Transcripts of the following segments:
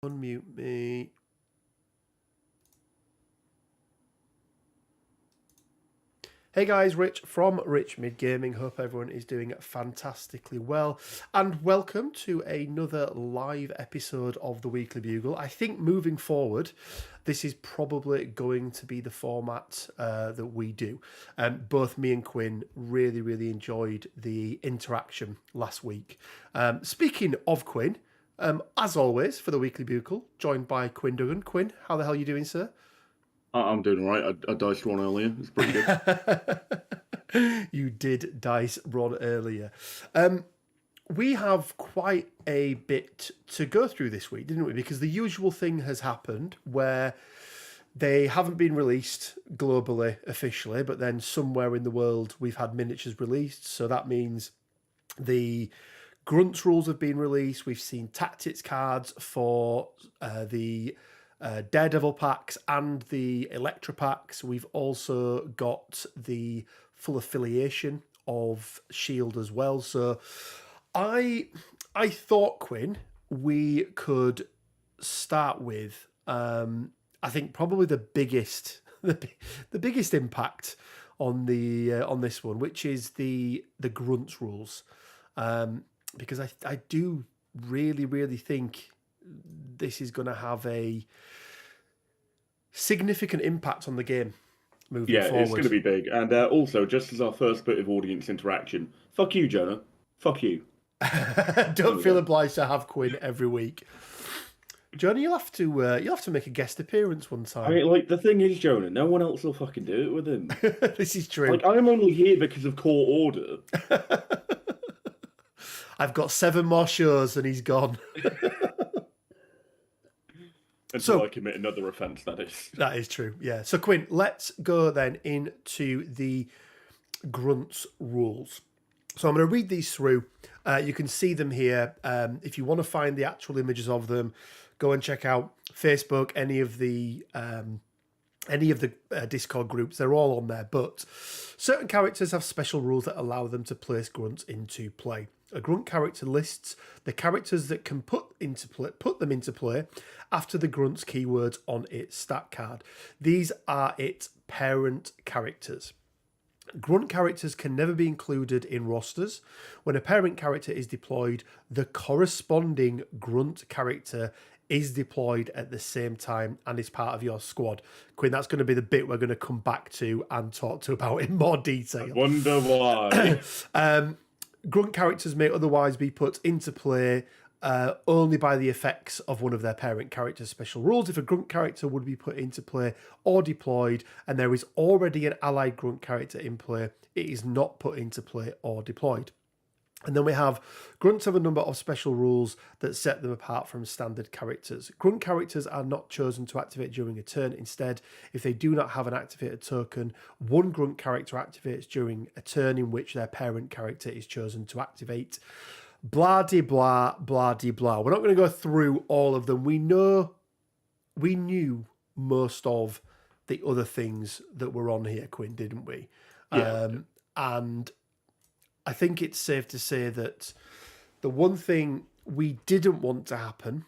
Unmute me. Hey guys, Rich from Rich Mid Gaming. Hope everyone is doing fantastically well. And welcome to another live episode of the Weekly Bugle. I think moving forward, this is probably going to be the format that we do. Both me and Quinn really enjoyed the interaction last week. Speaking of Quinn, as always, for the Weekly Bugle, joined by Quinn Duggan. Quinn, how the hell are you doing, sir? I'm doing all right. I diced one earlier. It's pretty good. You did dice Ron earlier. We have quite a bit to go through this week, didn't we? Because the usual thing has happened where they haven't been released globally, officially, but then somewhere in the world we've had miniatures released. So that means the Grunts rules have been released. We've seen tactics cards for the Daredevil packs and the Elektra packs. We've also got the full affiliation of Shield as well. So I thought, Quinn, we could start with I think probably the biggest impact on the on this one, which is the Grunts rules, because I do really think this is going to have a significant impact on the game moving forward. Yeah, it's going to be big. And also, just as our first bit of audience interaction, fuck you, Jonah. Fuck you. Don't feel obliged to have Quinn every week. Jonah, you'll have to make a guest appearance one time. I mean, like, the thing is, Jonah, no one else will fucking do it with him. This is true. Like, I'm only here because of court order. I've got 7 more shows and he's gone. Until I commit another offence, that is. That is true, yeah. So, Quinn, let's go then into the Grunts rules. So I'm going to read these through. You can see them here. If you want to find the actual images of them, go and check out Facebook, any of the Discord groups. They're all on there. But certain characters have special rules that allow them to place Grunts into play. A Grunt character lists the characters that can put them into play after the Grunts keywords on its stat card. These are its parent characters. Grunt characters can never be included in rosters. When a parent character is deployed, the corresponding Grunt character is deployed at the same time and is part of your squad. Quinn, that's going to be the bit we're going to come back to and talk to about in more detail. I wonder why. Grunt characters may otherwise be put into play only by the effects of one of their parent characters' special rules. If a Grunt character would be put into play or deployed and there is already an allied Grunt character in play, it is not put into play or deployed. And then we have Grunts have a number of special rules that set them apart from standard characters. Grunt characters are not chosen to activate during a turn. Instead, if they do not have an activated token, one Grunt character activates during a turn in which their parent character is chosen to activate. Blah de blah, blah de blah. We're not going to go through all of them. We knew most of the other things that were on here, Quinn, didn't we? Yeah. And I think it's safe to say that the one thing we didn't want to happen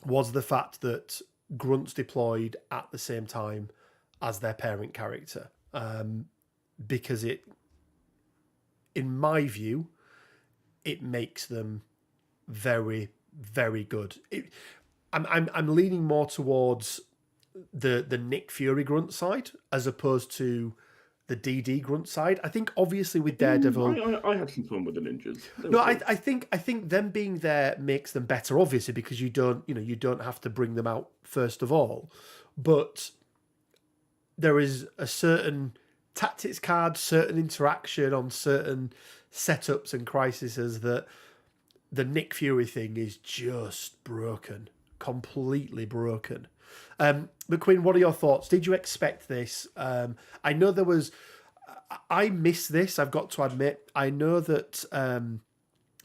was the fact that Grunts deployed at the same time as their parent character. Because it, in my view, it makes them very, very good. I'm leaning more towards the Nick Fury Grunt side as opposed to the DD Grunt side. I think obviously with Daredevil, I had some fun with the ninjas. I think them being there makes them better, obviously, because you don't have to bring them out first of all. But there is a certain tactics card, certain interaction on certain setups and crises that the Nick Fury thing is just broken, completely broken. But Quinn, what are your thoughts? Did you expect this? I know there was... I missed this, I've got to admit. I know that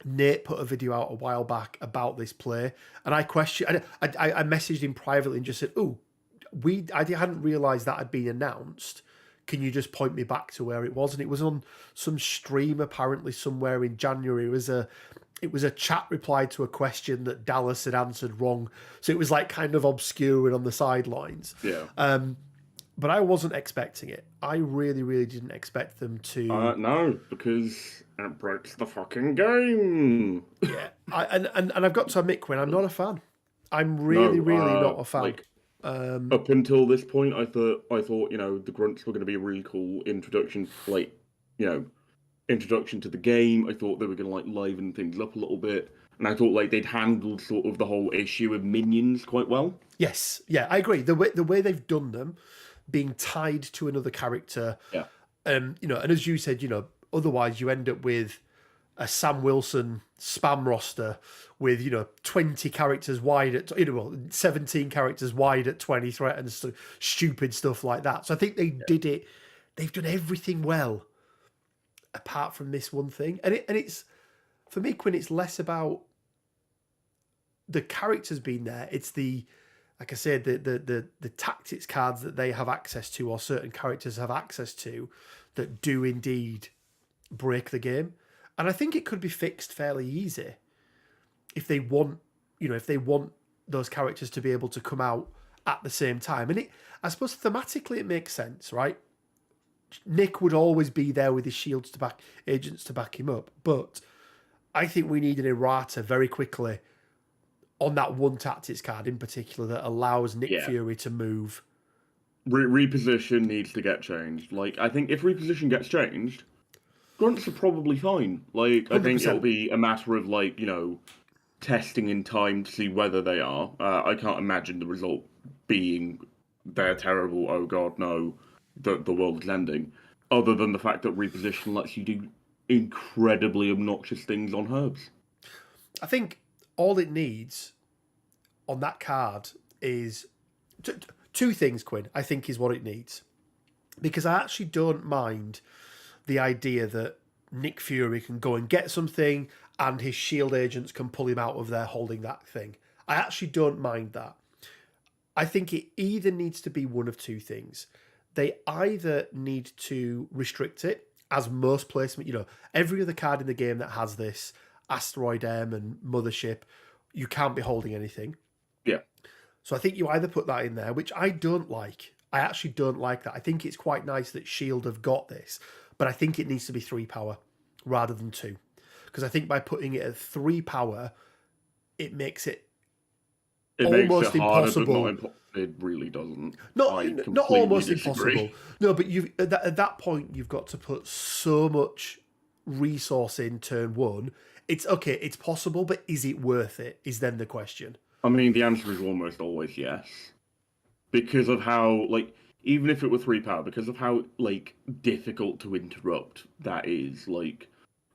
Nate put a video out a while back about this play, and I questioned... I messaged him privately and just said, I hadn't realised that had been announced. Can you just point me back to where it was? And it was on some stream apparently somewhere in January. It was a it was a chat reply to a question that Dallas had answered wrong. So it was like kind of obscure and on the sidelines. Yeah. But I wasn't expecting it. I really, really didn't expect them to. No, because it breaks the fucking game. Yeah. And I've got to admit, Quinn, I'm not a fan. I'm really, No, really not a fan. like up until this point, I thought the grunts were going to be a really cool introduction, like you know introduction to the game. I thought they were going to like liven things up a little bit, and I thought like they'd handled sort of the whole issue of minions quite well. Yes. Yeah, I agree. The way they've done them, being tied to another character, Yeah, and as you said, otherwise you end up with a Sam Wilson spam roster with 20 characters wide at 17 characters wide at 20 threat and stupid stuff like that. So I think they did it. They've done everything well, apart from this one thing. And it's for me, Quinn. It's less about the characters being there. It's like I said, the tactics cards that they have access to, or certain characters have access to, that do indeed break the game. And I think it could be fixed fairly easy if they want, those characters to be able to come out at the same time. And I suppose thematically it makes sense, right? Nick would always be there with his shields agents to back him up. But I think we need an errata very quickly on that one tactics card in particular that allows Nick Fury to move. Reposition needs to get changed. Like, I think if reposition gets changed, grunts are probably fine. Like, I think 100%. it'll be a matter of like testing in time to see whether they are. I can't imagine the result being they're terrible. Oh God, no, the world is ending. Other than the fact that reposition lets you do incredibly obnoxious things on herbs. I think all it needs on that card is two things, Quinn, I think is what it needs. Because I actually don't mind the idea that Nick Fury can go and get something and his shield agents can pull him out of there holding that thing. I actually don't mind that. I think it either needs to be one of two things. They either need to restrict it, as most placement, every other card in the game that has this, Asteroid M and Mothership, you can't be holding anything. Yeah. So I think you either put that in there, which I don't like. I actually don't like that. I think it's quite nice that S.H.I.E.L.D. have got this, but I think it needs to be 3 power rather than 2. Because I think by putting it at 3 power, it makes it almost impossible. It really doesn't. Not almost disagree. impossible. No, but at that point, you've got to put so much resource in turn 1. It's okay, it's possible, but is it worth it? Is then the question. I mean, the answer is almost always yes. Because of how, like, even if it were 3 power, because of how, like, difficult to interrupt that is. Like,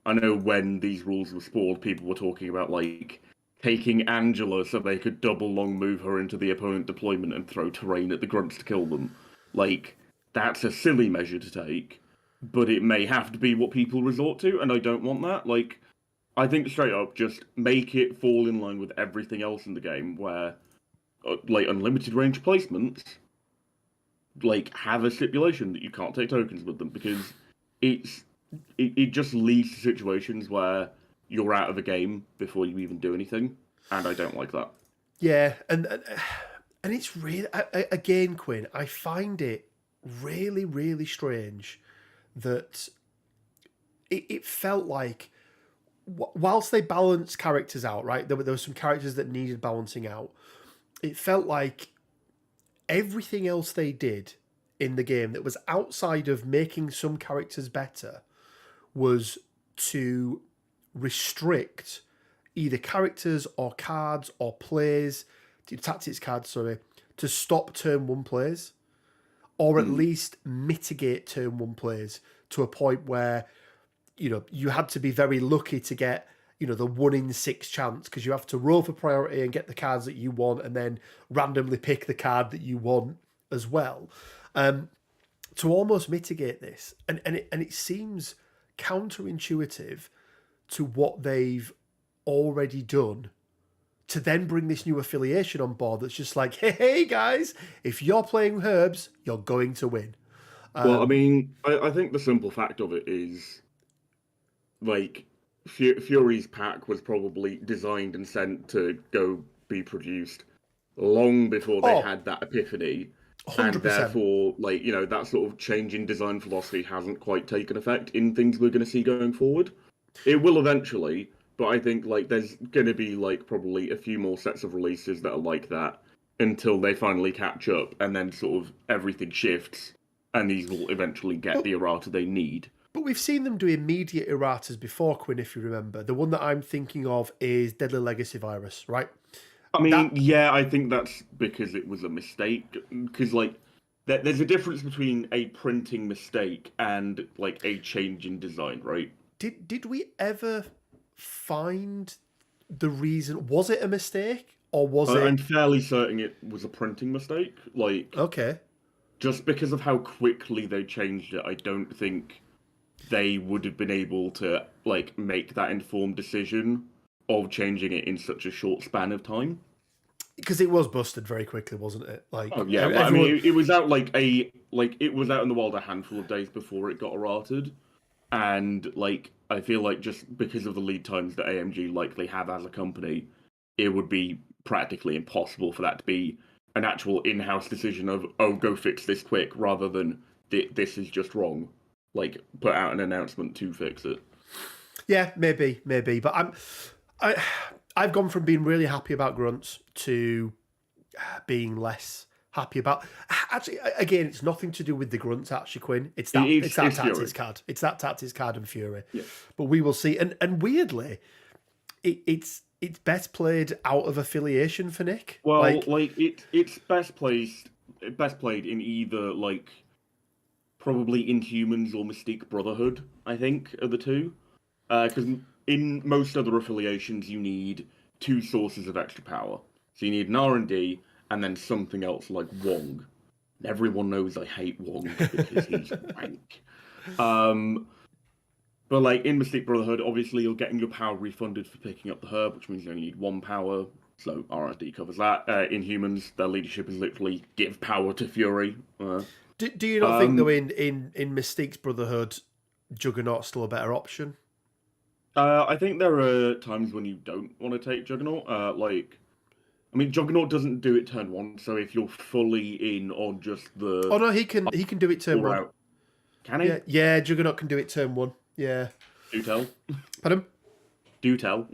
I know when these rules were spawned, people were talking about, like, taking Angela so they could double long move her into the opponent deployment and throw terrain at the grunts to kill them. Like, that's a silly measure to take, but it may have to be what people resort to, and I don't want that. Like, I think straight up, just make it fall in line with everything else in the game, where, like, unlimited range placements, like, have a stipulation that you can't take tokens with them, because it just leads to situations where you're out of a game before you even do anything, and I don't like that. Yeah, and it's really, again, Quinn, I find it really, really strange that it felt like, whilst they balanced characters out, right, there were some characters that needed balancing out, it felt like everything else they did in the game that was outside of making some characters better was to restrict either characters or cards or plays, tactics cards, sorry, to stop turn 1 plays, or at least mitigate turn 1 plays to a point where, you had to be very lucky to get, the 1 in 6 chance, because you have to roll for priority and get the cards that you want and then randomly pick the card that you want as well, to almost mitigate this. And it seems counterintuitive to what they've already done to then bring this new affiliation on board that's just like, hey guys, if you're playing herbs, you're going to win. Well, I mean, I think the simple fact of it is, like, Fury's pack was probably designed and sent to go be produced long before they Oh, had that epiphany, and 100%. therefore, that sort of change in design philosophy hasn't quite taken effect in things we're going to see going forward. It will eventually, but I think there's going to be probably a few more sets of releases that are like that until they finally catch up, and then sort of everything shifts, and these will eventually get But, the errata they need. but we've seen them do immediate erratas before, Quinn, if you remember. The one that I'm thinking of is Deadly Legacy Virus, right? I mean, That yeah, I think that's because it was a mistake. Because there's a difference between a printing mistake and a change in design, right? did we ever find the reason? Was it a mistake or was I'm it fairly certain it was a printing mistake. okay? Just because of how quickly they changed it, I don't think they would have been able to make that informed decision of changing it in such a short span of time. Because it was busted very quickly, wasn't it? Oh yeah, I Everyone. mean, it was out it was out in the wild a handful of days before it got errated, and I feel like just because of the lead times that AMG likely have as a company, it would be practically impossible for that to be an actual in-house decision of, oh, go fix this quick, rather than this is just wrong. Put out an announcement to fix it. Yeah, maybe, but I, I've gone from being really happy about Grunts to being less happy about. Actually, again, it's nothing to do with the Grunts. Actually, Quinn, it's that It's tactics Fury. card. It's that tactics card and Fury. Yeah. But we will see. And weirdly, it's best played out of affiliation for Nick. Well, it's best played in either probably Inhumans or Mystique Brotherhood, I think, are the two. Because in most other affiliations, you need two sources of extra power. So you need an R&D and then something else like Wong. Everyone knows I hate Wong because he's wank. But in Mystique Brotherhood, obviously you're getting your power refunded for picking up the herb, which means you only need one power. So R&D covers that. Inhumans, their leadership is literally give power to Fury. Do you not think though in Mystique's Brotherhood, Juggernaut's still a better option? I think there are times when you don't want to take Juggernaut. I mean, Juggernaut doesn't do it turn one, so if you're fully in on just the Oh no, he can do it turn one. out, can he? Yeah, Juggernaut can do it turn one. Yeah. Do tell. Pardon? Do tell.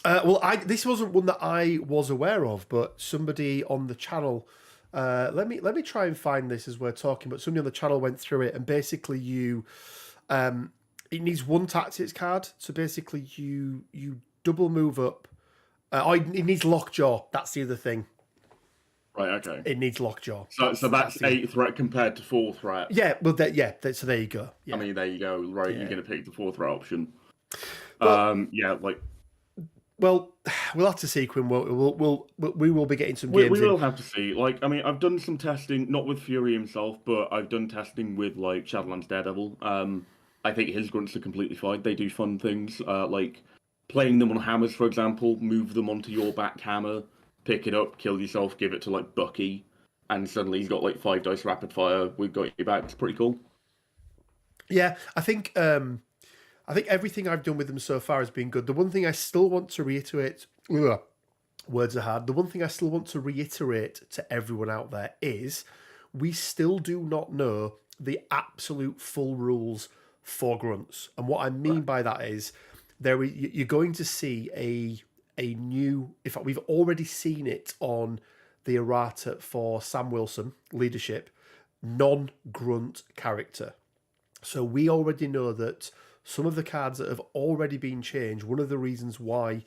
Well, this wasn't one that I was aware of, but somebody on the channel. Let me try and find this as we're talking. But somebody on the channel went through it, and basically it needs one tactics card. So basically, you double move up. It needs lockjaw. That's the other thing. Right. Okay. It needs lockjaw. So that's 8 threat compared to 4 threat. Yeah. Well, so there you go. Yeah. I mean, there you go. Right. Yeah. You're going to pick the 4 threat option. Well, yeah. Well, we'll have to see, Quinn. We will be getting some games. We will have to see. I mean, I've done some testing, not with Fury himself, but I've done testing with Shadowlands Daredevil. I think his grunts are completely fine. They do fun things, playing them on hammers, for example. Move them onto your back hammer, pick it up, kill yourself, give it to Bucky, and suddenly he's got 5 dice rapid fire. We've got your back. It's pretty cool. Yeah, I think everything I've done with them so far has been good. The one thing I still want to reiterate, words are hard. The one thing I still want to reiterate to everyone out there is we still do not know the absolute full rules for grunts. And what I mean by that is you're going to see a new, in fact, we've already seen it on the errata for Sam Wilson, leadership, non-grunt character. So we already know that some of the cards that have already been changed, one of the reasons why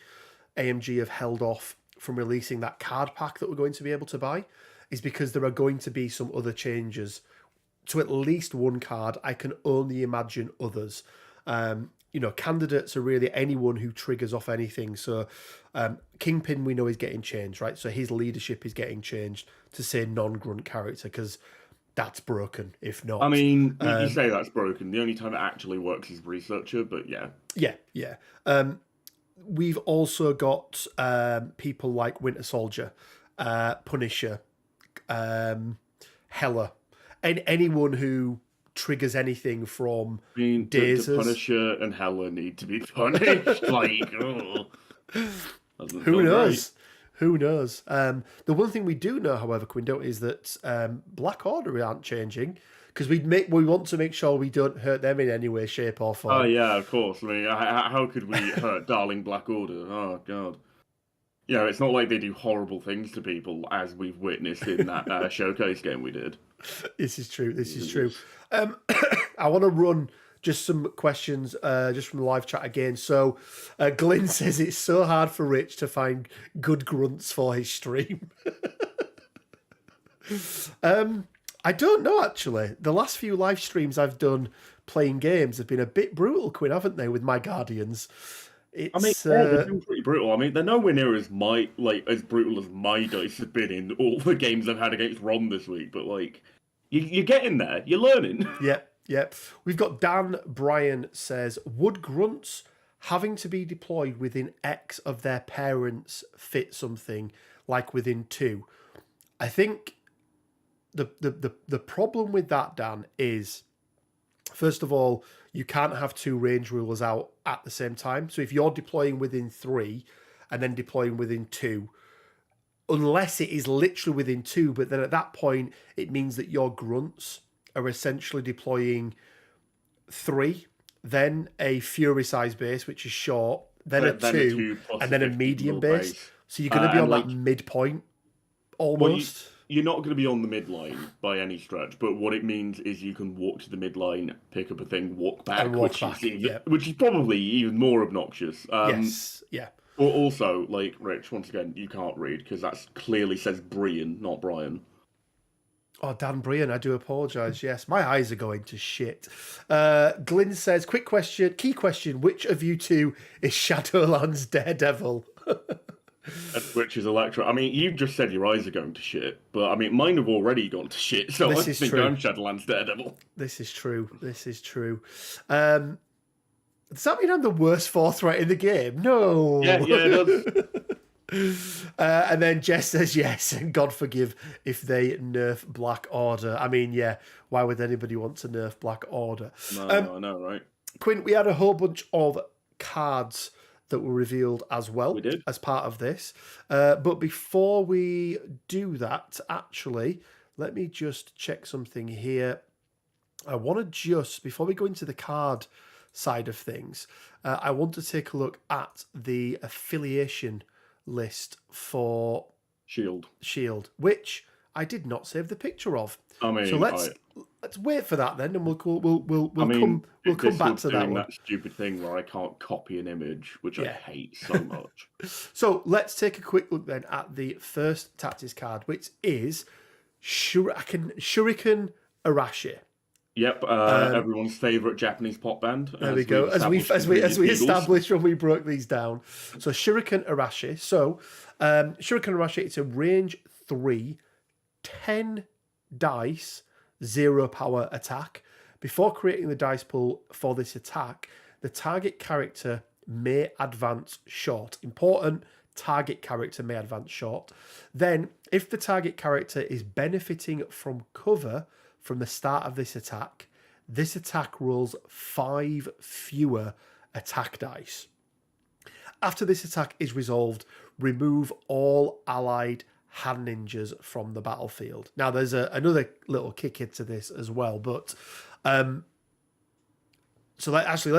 AMG have held off from releasing that card pack that we're going to be able to buy is because there are going to be some other changes to at least one card. I can only imagine others. Candidates are really anyone who triggers off anything. So Kingpin we know is getting changed, right? So his leadership is getting changed to say non-grunt character because that's broken, if not. I mean, you say that's broken. The only time it actually works is researcher, but yeah. Yeah. We've also got people like Winter Soldier, Punisher, Hela, and anyone who triggers anything from I mean, the dazes. Punisher and Hela need to be punished. Like, oh, Who knows? Who knows? The one thing we do know, however, Quindo, is that Black Order aren't changing because we want to make sure we don't hurt them in any way, shape, or form. Oh yeah, of course. I mean, how could we hurt darling Black Order? Oh god. Yeah, it's not like they do horrible things to people, as we've witnessed in that showcase game we did. This is true. This is true. I want to run just some questions just from the live chat again. So Glyn says it's so hard for Rich to find good grunts for his stream. I don't know, actually. The last few live streams I've done playing games have been a bit brutal, Quinn, haven't they, with my Guardians? It's, I mean, they've been pretty brutal. I mean, they're nowhere near as brutal as my dice have been in all the games I've had against Ron this week. But like, you're getting there. You're learning. Yep. We've got Dan Bryan says, would grunts having to be deployed within X of their parents fit something like within 2? I think the problem with that, Dan, is first of all, you can't have 2 range rulers out at the same time. So if you're deploying within 3 and then deploying within 2, unless it is literally within 2, but then at that point, it means that your grunts are essentially deploying 3, then a Fury size base, which is short, then a 2, and then a medium base. So you're going to be on that midpoint almost. Well, you're not going to be on the midline by any stretch, but what it means is you can walk to the midline, pick up a thing, walk back, which is probably even more obnoxious. Yes, yeah. But also, like, Rich, once again, you can't read because that clearly says Brian, not Brian. Oh, Dan Brian, I do apologise. Yes, my eyes are going to shit. Glyn says, key question, which of you two is Shadowlands Daredevil? Which is Elektra. I mean, you just said your eyes are going to shit, but I mean, mine have already gone to shit, so I think I'm Shadowlands Daredevil. This is true. Does that mean I'm the worst 4th threat in the game? No. Yeah, it does. And then Jess says yes, and God forgive if they nerf Black Order. I mean, yeah, why would anybody want to nerf Black Order? No, I know, right? Quinn, we had a whole bunch of cards that were revealed as well. We did. As part of this. But before we do that, actually, let me just check something here. I want to just, before we go into the card side of things, I want to take a look at the affiliation list for Shield, which I did not save the picture of. I mean, so let's wait for that then, and we'll come back to that one. That stupid thing where I can't copy an image, which I hate so much. So let's take a quick look then at the first tactics card, which is Shuriken Arashi. Yep, everyone's favourite Japanese pop band. There we go. As we established when we broke these down. So Shuriken Arashi. So Shuriken Arashi, it's a range 3, 10 dice, 0 power attack. Before creating the dice pool for this attack, the target character may advance short. Important, target character may advance short. Then, if the target character is benefiting from cover from the start of this attack rolls 5 fewer attack dice. After this attack is resolved, remove all allied hand ninjas from the battlefield. Now, there's another little kick into this as well, but let's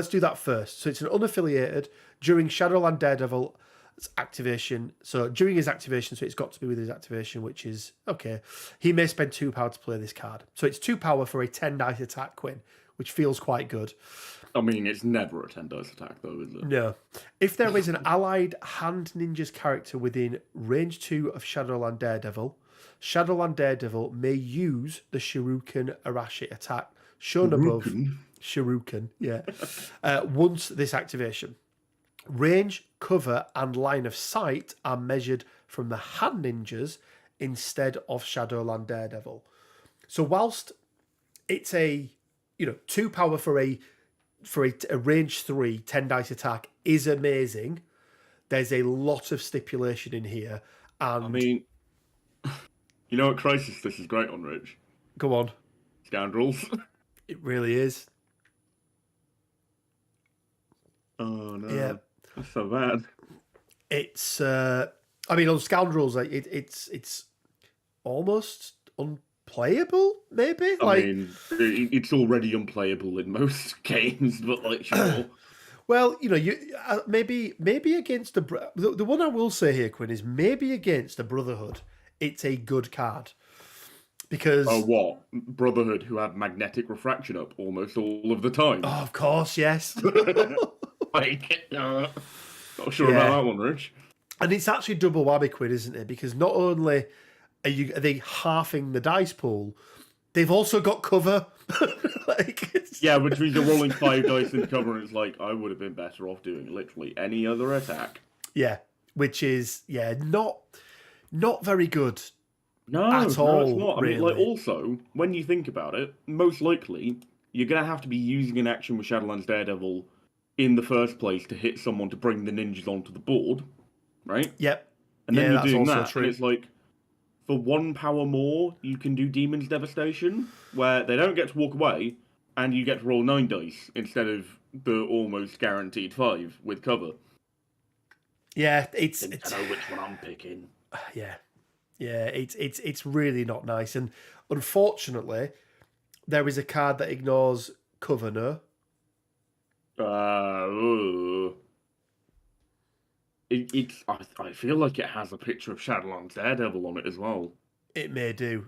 do that first. So it's an unaffiliated during Shadowland Daredevil activation. So during his activation, so it's got to be with his activation, which is okay. He may spend 2 power to play this card. So it's 2 power for a 10 dice attack, Quinn, which feels quite good. I mean, it's never a 10 dice attack, though, is it? No. If there is an allied hand ninjas character within range 2 of Shadowland Daredevil may use the Shuriken Arashi attack shown above. Shuriken, yeah. Once this activation. Range, cover, and line of sight are measured from the hand ninjas instead of Shadowland Daredevil. So whilst it's a 2 power for a range 3 10 dice attack is amazing, there's a lot of stipulation in here. And I mean, you know what Crisis this is great on, Rich? Go on. Scoundrels. It really is. Oh no, Yeah. that's so bad. It's. I mean, on Scoundrels, it's almost unplayable. Maybe I mean, it's already unplayable in most games, but like, sure. Well, maybe against the one I will say here, Quinn, is maybe against a Brotherhood, it's a good card because What? Brotherhood, who have magnetic refraction up almost all of the time. of course, yes, Like, not sure about yeah, that one, Rich. and it's actually double whammy, Quinn, isn't it? Because not only are they halving the dice pool, they've also got cover. Yeah, which means you're rolling 5 dice in cover, and it's like, I would have been better off doing literally any other attack. Yeah, which is not very good. No, at all, it's not. I mean, like, really. also, when you think about it, most likely, you're going to have to be using an action with Shadowlands Daredevil in the first place to hit someone to bring the ninjas onto the board, right? Yep. And then you're that's doing also that, true. and it's like, for 1 power more, you can do Demon's Devastation, where they don't get to walk away, and you get to roll 9 dice instead of the almost guaranteed 5 with cover. Yeah, I know which one I'm picking. Yeah, it's really not nice, and unfortunately, there is a card that ignores cover. No, I feel like it has a picture of Shadowlands Daredevil on it as well. it may do.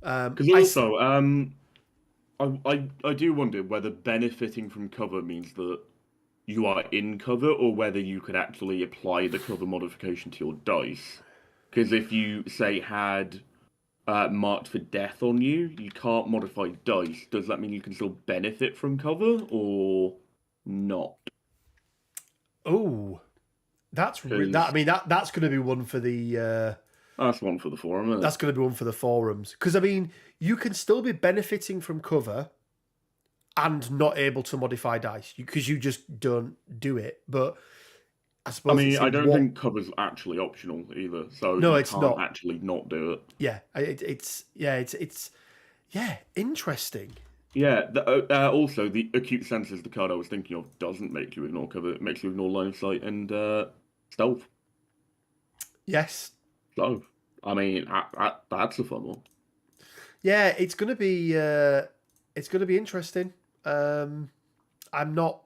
Because also, I do wonder whether benefiting from cover means that you are in cover, or whether you could actually apply the cover modification to your dice. Because if you, say, had marked for death on you, you can't modify dice. Does that mean you can still benefit from cover, or not? Oh, that's that. I mean, that's going to be one for the. That's one for the forum, isn't it? That's going to be one for the forums, because I mean, you can still be benefiting from cover and not able to modify dice because you just don't do it. But I suppose I don't think cover's actually optional either, so no, you it's can't not actually not do it. Yeah, it's interesting. Yeah. Also, the acute senses, the card I was thinking of, doesn't make you ignore cover. It makes you ignore line of sight and stealth. Yes. So, I mean, that's a fun one. Yeah, it's gonna be interesting. I'm not.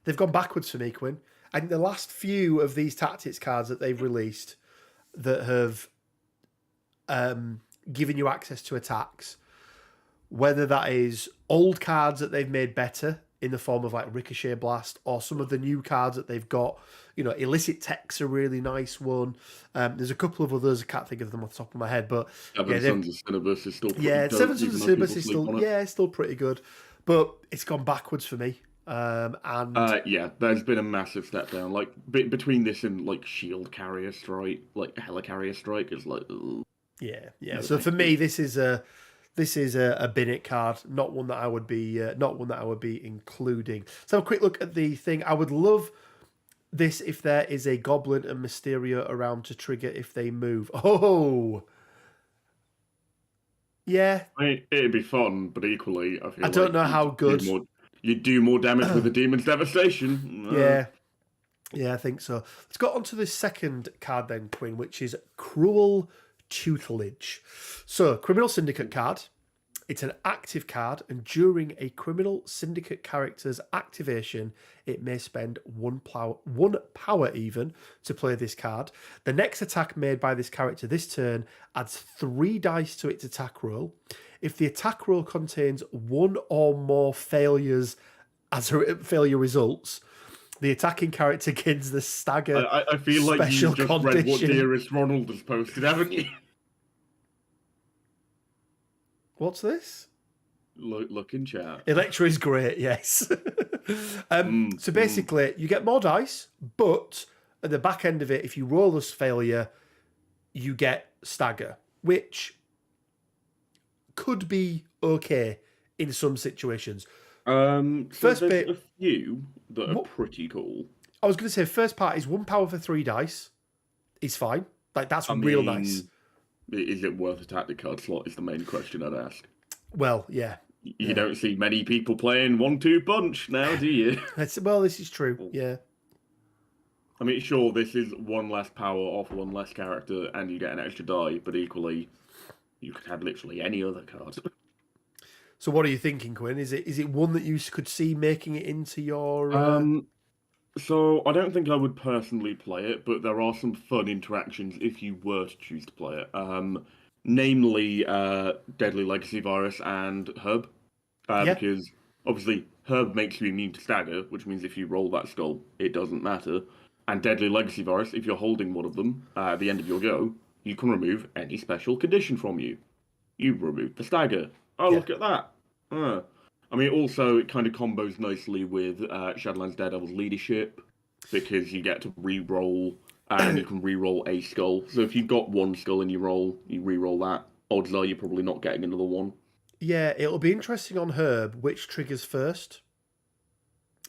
They've gone backwards for me, Quinn. I think the last few of these tactics cards that they've released that have given you access to attacks, whether that is old cards that they've made better in the form of like Ricochet Blast, or some of the new cards that they've got. Illicit Tech's a really nice one. There's a couple of others, I can't think of them off the top of my head, but Seven Sons of Cinnabus is still pretty dope, Seven Sons of Cinnabus is still pretty good, but it's gone backwards for me. There's been a massive step down. Like between this and like Shield Carrier Strike, like Helicarrier Strike, is like yeah. So for me, this is a Binnett card, not one that I would be including. So a quick look at the thing. I would love this if there is a Goblin and Mysterio around to trigger if they move. Oh, yeah. It'd be fun, but equally, I don't know how good. You'd do more damage with the Demon's Devastation. Yeah, I think so. Let's go on to the second card then, Quinn, which is Cruel Tutelage. So, Criminal Syndicate card. It's an active card, and during a Criminal Syndicate character's activation, it may spend one power even to play this card. The next attack made by this character this turn adds 3 dice to its attack roll. If the attack roll contains 1 or more failures as failure results, the attacking character gains the stagger. I feel like special you just condition. read what Dearest Ronald has posted, haven't you? What's this? Look in chat. Elektra is great, yes. So basically, you get more dice, but at the back end of it, if you roll this failure, you get stagger, which could be okay in some situations. First bit, a few that are pretty cool. I was going to say, first part is 1 power for 3 dice. Is fine. Like, that's real nice. Is it worth a tactic card slot? Is the main question I'd ask. Well, yeah. You don't see many people playing 1-2 punch now, do you? Well, this is true. Yeah. I mean, sure, this is one less power off one less character, and you get an extra die, but equally, you could have literally any other card. So, what are you thinking, Quinn? Is it one that you could see making it into your? So I don't think I would personally play it, but there are some fun interactions if you were to choose to play it. Namely, Deadly Legacy Virus and Herb, Yeah. because obviously Herb makes you immune to stagger, which means if you roll that skull, it doesn't matter. And Deadly Legacy Virus, if you're holding one of them at the end of your go, you can remove any special condition from you. You remove the stagger. Oh, Yeah. look at that. I mean, also, it kind of combos nicely with Shadowlands Daredevil's leadership, because you get to re-roll, and you can re-roll a skull. So if you've got one skull and you re-roll that, odds are you're probably not getting another one. Yeah, it'll be interesting on Herb which triggers first.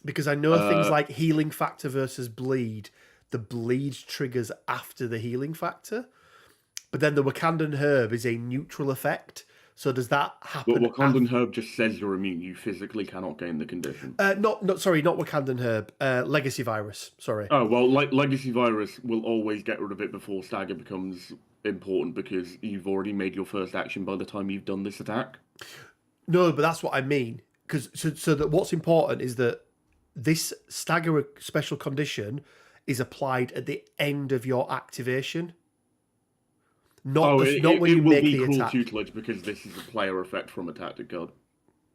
Because I know things like healing factor versus bleed. The bleed triggers after the healing factor. But then the Wakandan Herb is a neutral effect. So does that happen? But Wakandan Herb just says you're immune. You physically cannot gain the condition. Not Wakandan Herb. Legacy Virus. Sorry. Oh, well, Legacy Virus will always get rid of it before Stagger becomes important, because you've already made your first action by the time you've done this attack. No, but that's what I mean. Because so that what's important is that this stagger special condition is applied at the end of your activation. Not when you make the attack. Tutelage, because this is a player effect from a tactic card.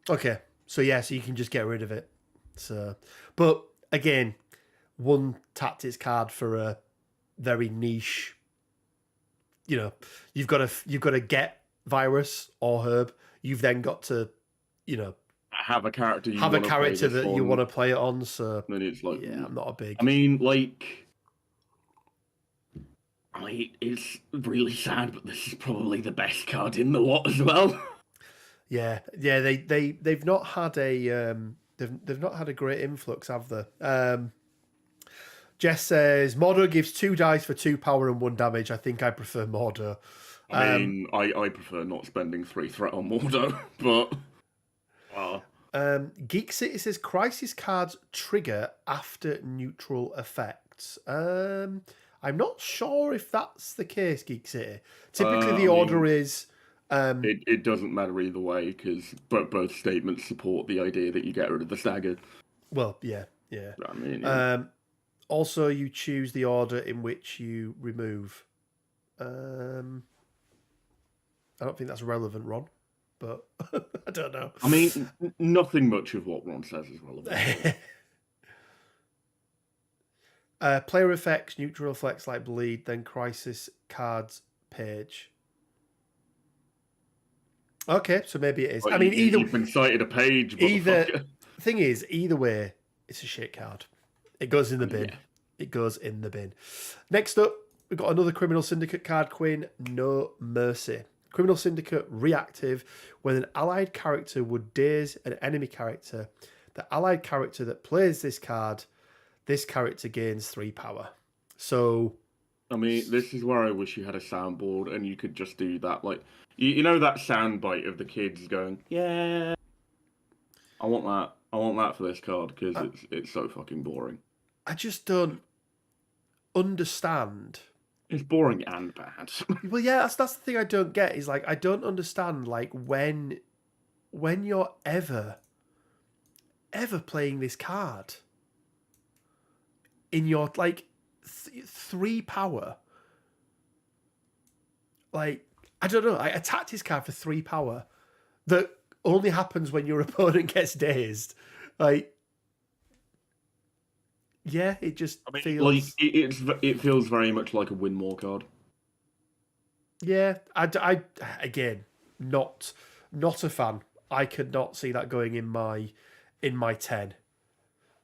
Okay, so yeah, so you can just get rid of it. So, but again, one tactics card for a very niche. You know, you've got to get Virus or Herb. You've then got to, have a character you want to play it on. So then it's like, yeah, I'm not a big. I mean, it's really sad, but this is probably the best card in the lot as well. Yeah. They've not had a they've not had a great influx, have they? Jess says Mordo gives 2 dice for 2 power and 1 damage. I think I prefer Mordo. I mean, I prefer not spending 3 threat on Mordo, but. Geek City says crisis cards trigger after neutral effects. I'm not sure if that's the case, Geek City. Typically, the order is. It doesn't matter either way, because both statements support the idea that you get rid of the stagger. Well, yeah. I mean, yeah. Also, you choose the order in which you remove. I don't think that's relevant, Ron, but I don't know. I mean, nothing much of what Ron says is relevant. Player effects, neutral effects like bleed, then crisis cards page. Okay, so maybe it is. But I mean, you've been cited a page. Thing is, either way, it's a shit card. It goes in the bin. Yeah. It goes in the bin. Next up, we've got another Criminal Syndicate card, Quinn. No Mercy. Criminal Syndicate reactive. When an allied character would daze an enemy character, the allied character that plays this character gains 3 power. So, I mean, this is where I wish you had a soundboard and you could just do that. Like, you know that sound bite of the kids going, "Yeah, I want that. I want that for this card," because it's so fucking boring. I just don't understand. It's boring and bad. Well, yeah, that's the thing I don't get. Is like I don't understand like when you're ever playing this card in your like 3 power. Like I don't know, a tactics card for 3 power that only happens when your opponent gets dazed. Like, yeah, it just feels like it feels very much like a win more card. Yeah, I again not a fan. I could not see that going in my 10.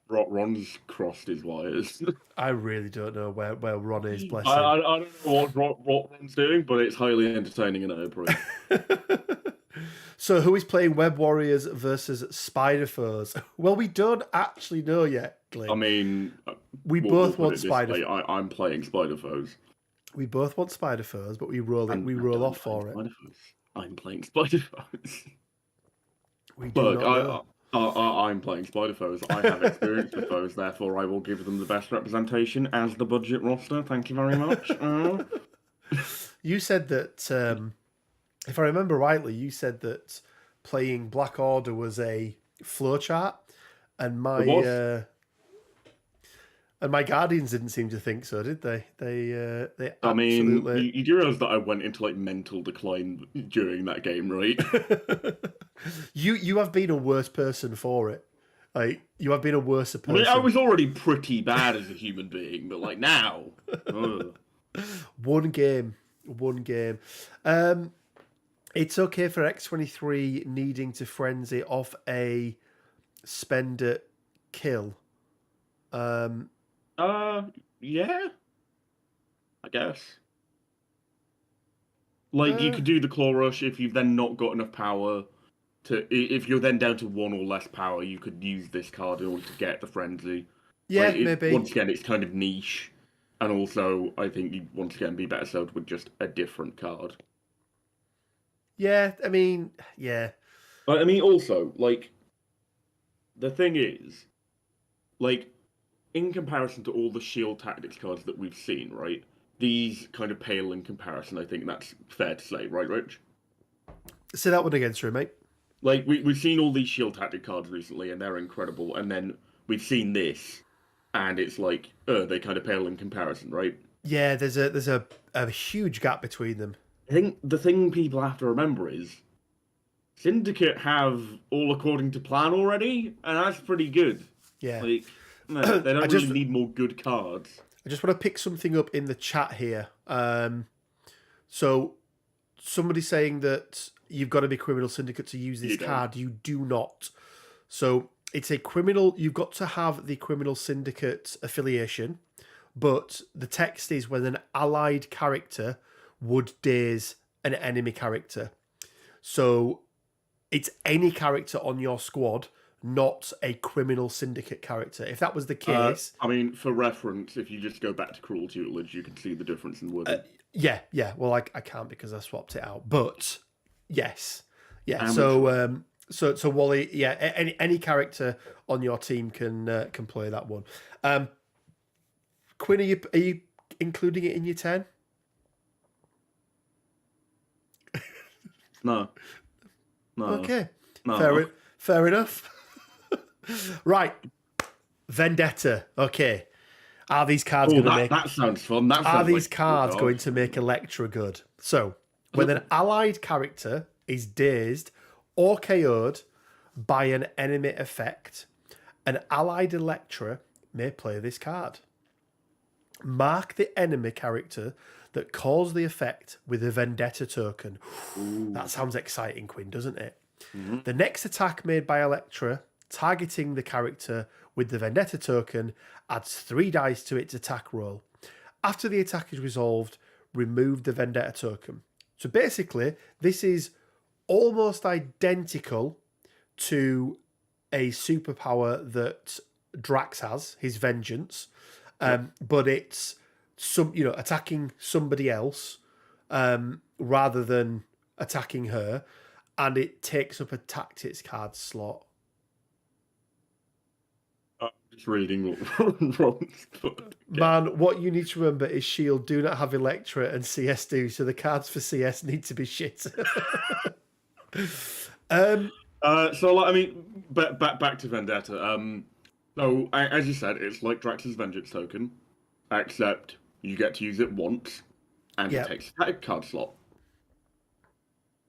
Ron's crossed his wires. I really don't know where Ron is. Bless him. I don't know what Ron's doing, but it's highly entertaining and I approve. So, who is playing Web Warriors versus Spider Foes? Well, we don't actually know yet, Glenn. I mean, we both want Spider. I'm playing Spider Foes. We both want Spider Foes, but we roll off for it. I'm playing Spider Foes. We do Look, not know. I'm playing Spider Foes. I have experience with those, therefore I will give them the best representation as the budget roster. Thank you very much. You said that, if I remember rightly, you said that playing Black Order was a flowchart, and It was. my Guardians didn't seem to think so, did they? They I mean, absolutely. you do realize that I went into like mental decline during that game, right? You have been a worse person for it. Like you have been a worse I mean, I person. was already pretty bad as a human being, but like now, ugh. One game, one game. It's okay for X-23 needing to frenzy off a spend it kill. Yeah, I guess. Like you Uh, could do the claw rush if you've then not got enough power to. If you're then down to one or less power, you could use this card in order to get the frenzy. Like yeah, maybe. once again, it's kind of niche, and also I think you once again be better served with just a different card. Yeah, I mean, yeah, I mean, also like the thing is, like in comparison to all the shield tactics cards that we've seen, right? These kind of pale in comparison. I think that's fair to say, right, Rich? say that one again, sorry, mate. Like we've seen all these shield tactic cards recently, and they're incredible. And then we've seen this, and it's like, they kind of pale in comparison, right? Yeah, there's a huge gap between them. I think the thing people have to remember is Syndicate have all according to plan already, and that's pretty good. Yeah, Like, no, they I don't just really need more good cards. I just want to pick something up in the chat here. So somebody saying that you've got to be criminal syndicate to use this You don't. card. You do not. So it's a criminal. You've got to have the criminal syndicate affiliation, but the text is when an allied character would daze an enemy character. So it's any character on your squad, not a criminal syndicate character. If that was the case, I mean, for reference, if you just go back to Cruel Tutelage, you can see the difference in wording. yeah. Well, I can't because I swapped it out. But yes, yeah. Amateur. So Wally, yeah. Any character on your team can play that one. Quinn, are you including it in your 10? No. Okay, No. fair enough. Right, Vendetta. Okay, are these cards going to make? That sounds fun. That Are sounds these like a cool cards card. going to make Elektra good? So, when an allied character is dazed or KO'd by an enemy effect, an allied Elektra may play this card. Mark the enemy character that caused the effect with a Vendetta token. That sounds exciting, Quinn, doesn't it? Mm-hmm. The next attack made by Elektra, targeting the character with the Vendetta token, adds 3 dice to its attack roll. After the attack is resolved, remove the Vendetta token. So basically, this is almost identical to a superpower that Drax has, his Vengeance, but it's attacking somebody else rather than attacking her, and it takes up a tactics card slot. Just reading Ron's book. Man, what you need to remember is Shield do not have Elektra and CS do, so the cards for CS need to be shit. So, like, I mean, back to Vendetta. So, as you said, it's like Drax's Vengeance token, except you get to use it once, and Yep. it takes a card slot.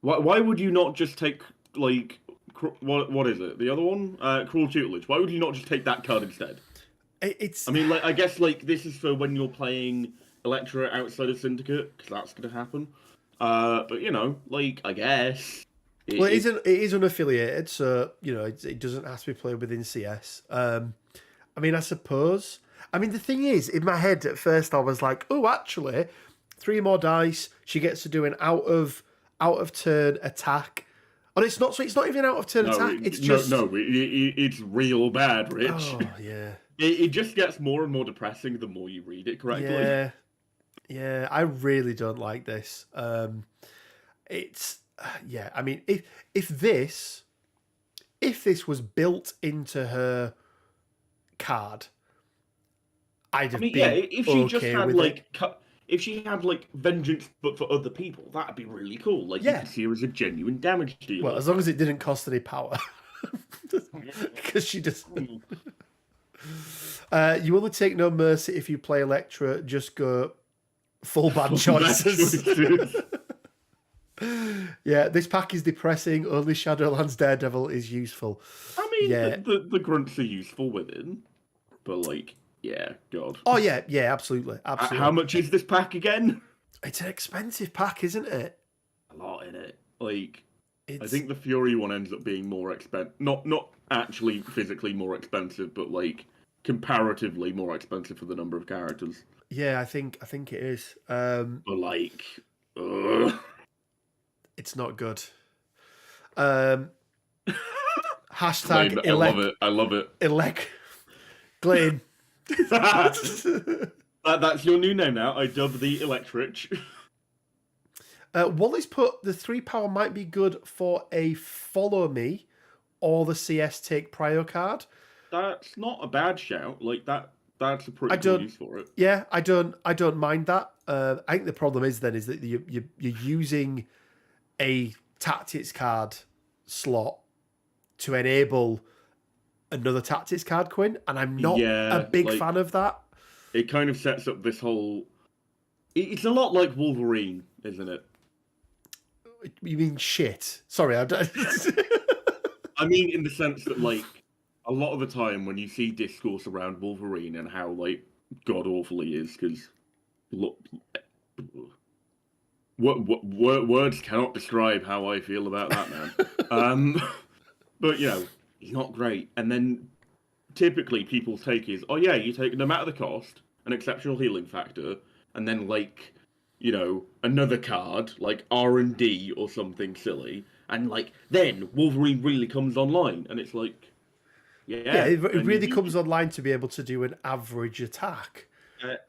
Why would you not just take, like, what is it? The other one? Cruel Tutelage. Why would you not just take that card instead? It's. I mean, like, I guess, like, this is for when you're playing Elektra outside of Syndicate, because that's going to happen. But, you know, like, I guess... Well, it is unaffiliated, so it doesn't have to be played within CS. I mean, I suppose. I mean, the thing is, in my head at first, I was like, "Oh, actually, 3 more dice. She gets to do an out of turn attack." And it's not. So it's not even an out of turn attack. It's just it's real bad, Rich. Oh yeah. It just gets more and more depressing the more you read it correctly. Yeah. I really don't like this. It's. Yeah, I mean, if this if this was built into her card, I'd have been if she just okay had with it. if she had like vengeance but for other people, that'd be really cool. Like you Yeah. could see her as a genuine damage dealer. Well, as long as it didn't cost any power. Because she just. You only take no mercy if you play Elektra. Just go full band choices. Yeah, this pack is depressing. Only Shadowlands Daredevil is useful. I mean, Yeah. the grunts are useful within, but like, yeah, God. Oh yeah, absolutely, absolutely. How much is this pack again? It's an expensive pack, isn't it? A lot in it. Like, I think the Fury one ends up being more expensive. Not actually physically more expensive, but like comparatively more expensive for the number of characters. Yeah, I think it is. But like, it's not good. Hashtag Glane, I love it. Glane. That's your new name now. I dub the Electric. Wally's put the 3 power might be good for a follow me or the CS take prio card. That's not a bad shout. Like that's a pretty good use for it. Yeah, I don't mind that. I think the problem is then is that you're using a tactics card slot to enable another tactics card, Quinn, and I'm not a big fan of that. It kind of sets up this whole. It's a lot like Wolverine, isn't it? You mean shit? Sorry, I don't. I mean, in the sense that, like, a lot of the time when you see discourse around Wolverine and how, like, god awful he is, because look, words cannot describe how I feel about that man. But you know, he's not great. And then typically people's take is, oh yeah, you take no matter the cost, an exceptional healing factor, and then like, you know, another card like R&D or something silly, and like then Wolverine really comes online, and it's like, yeah, it really comes online to be able to do an average attack.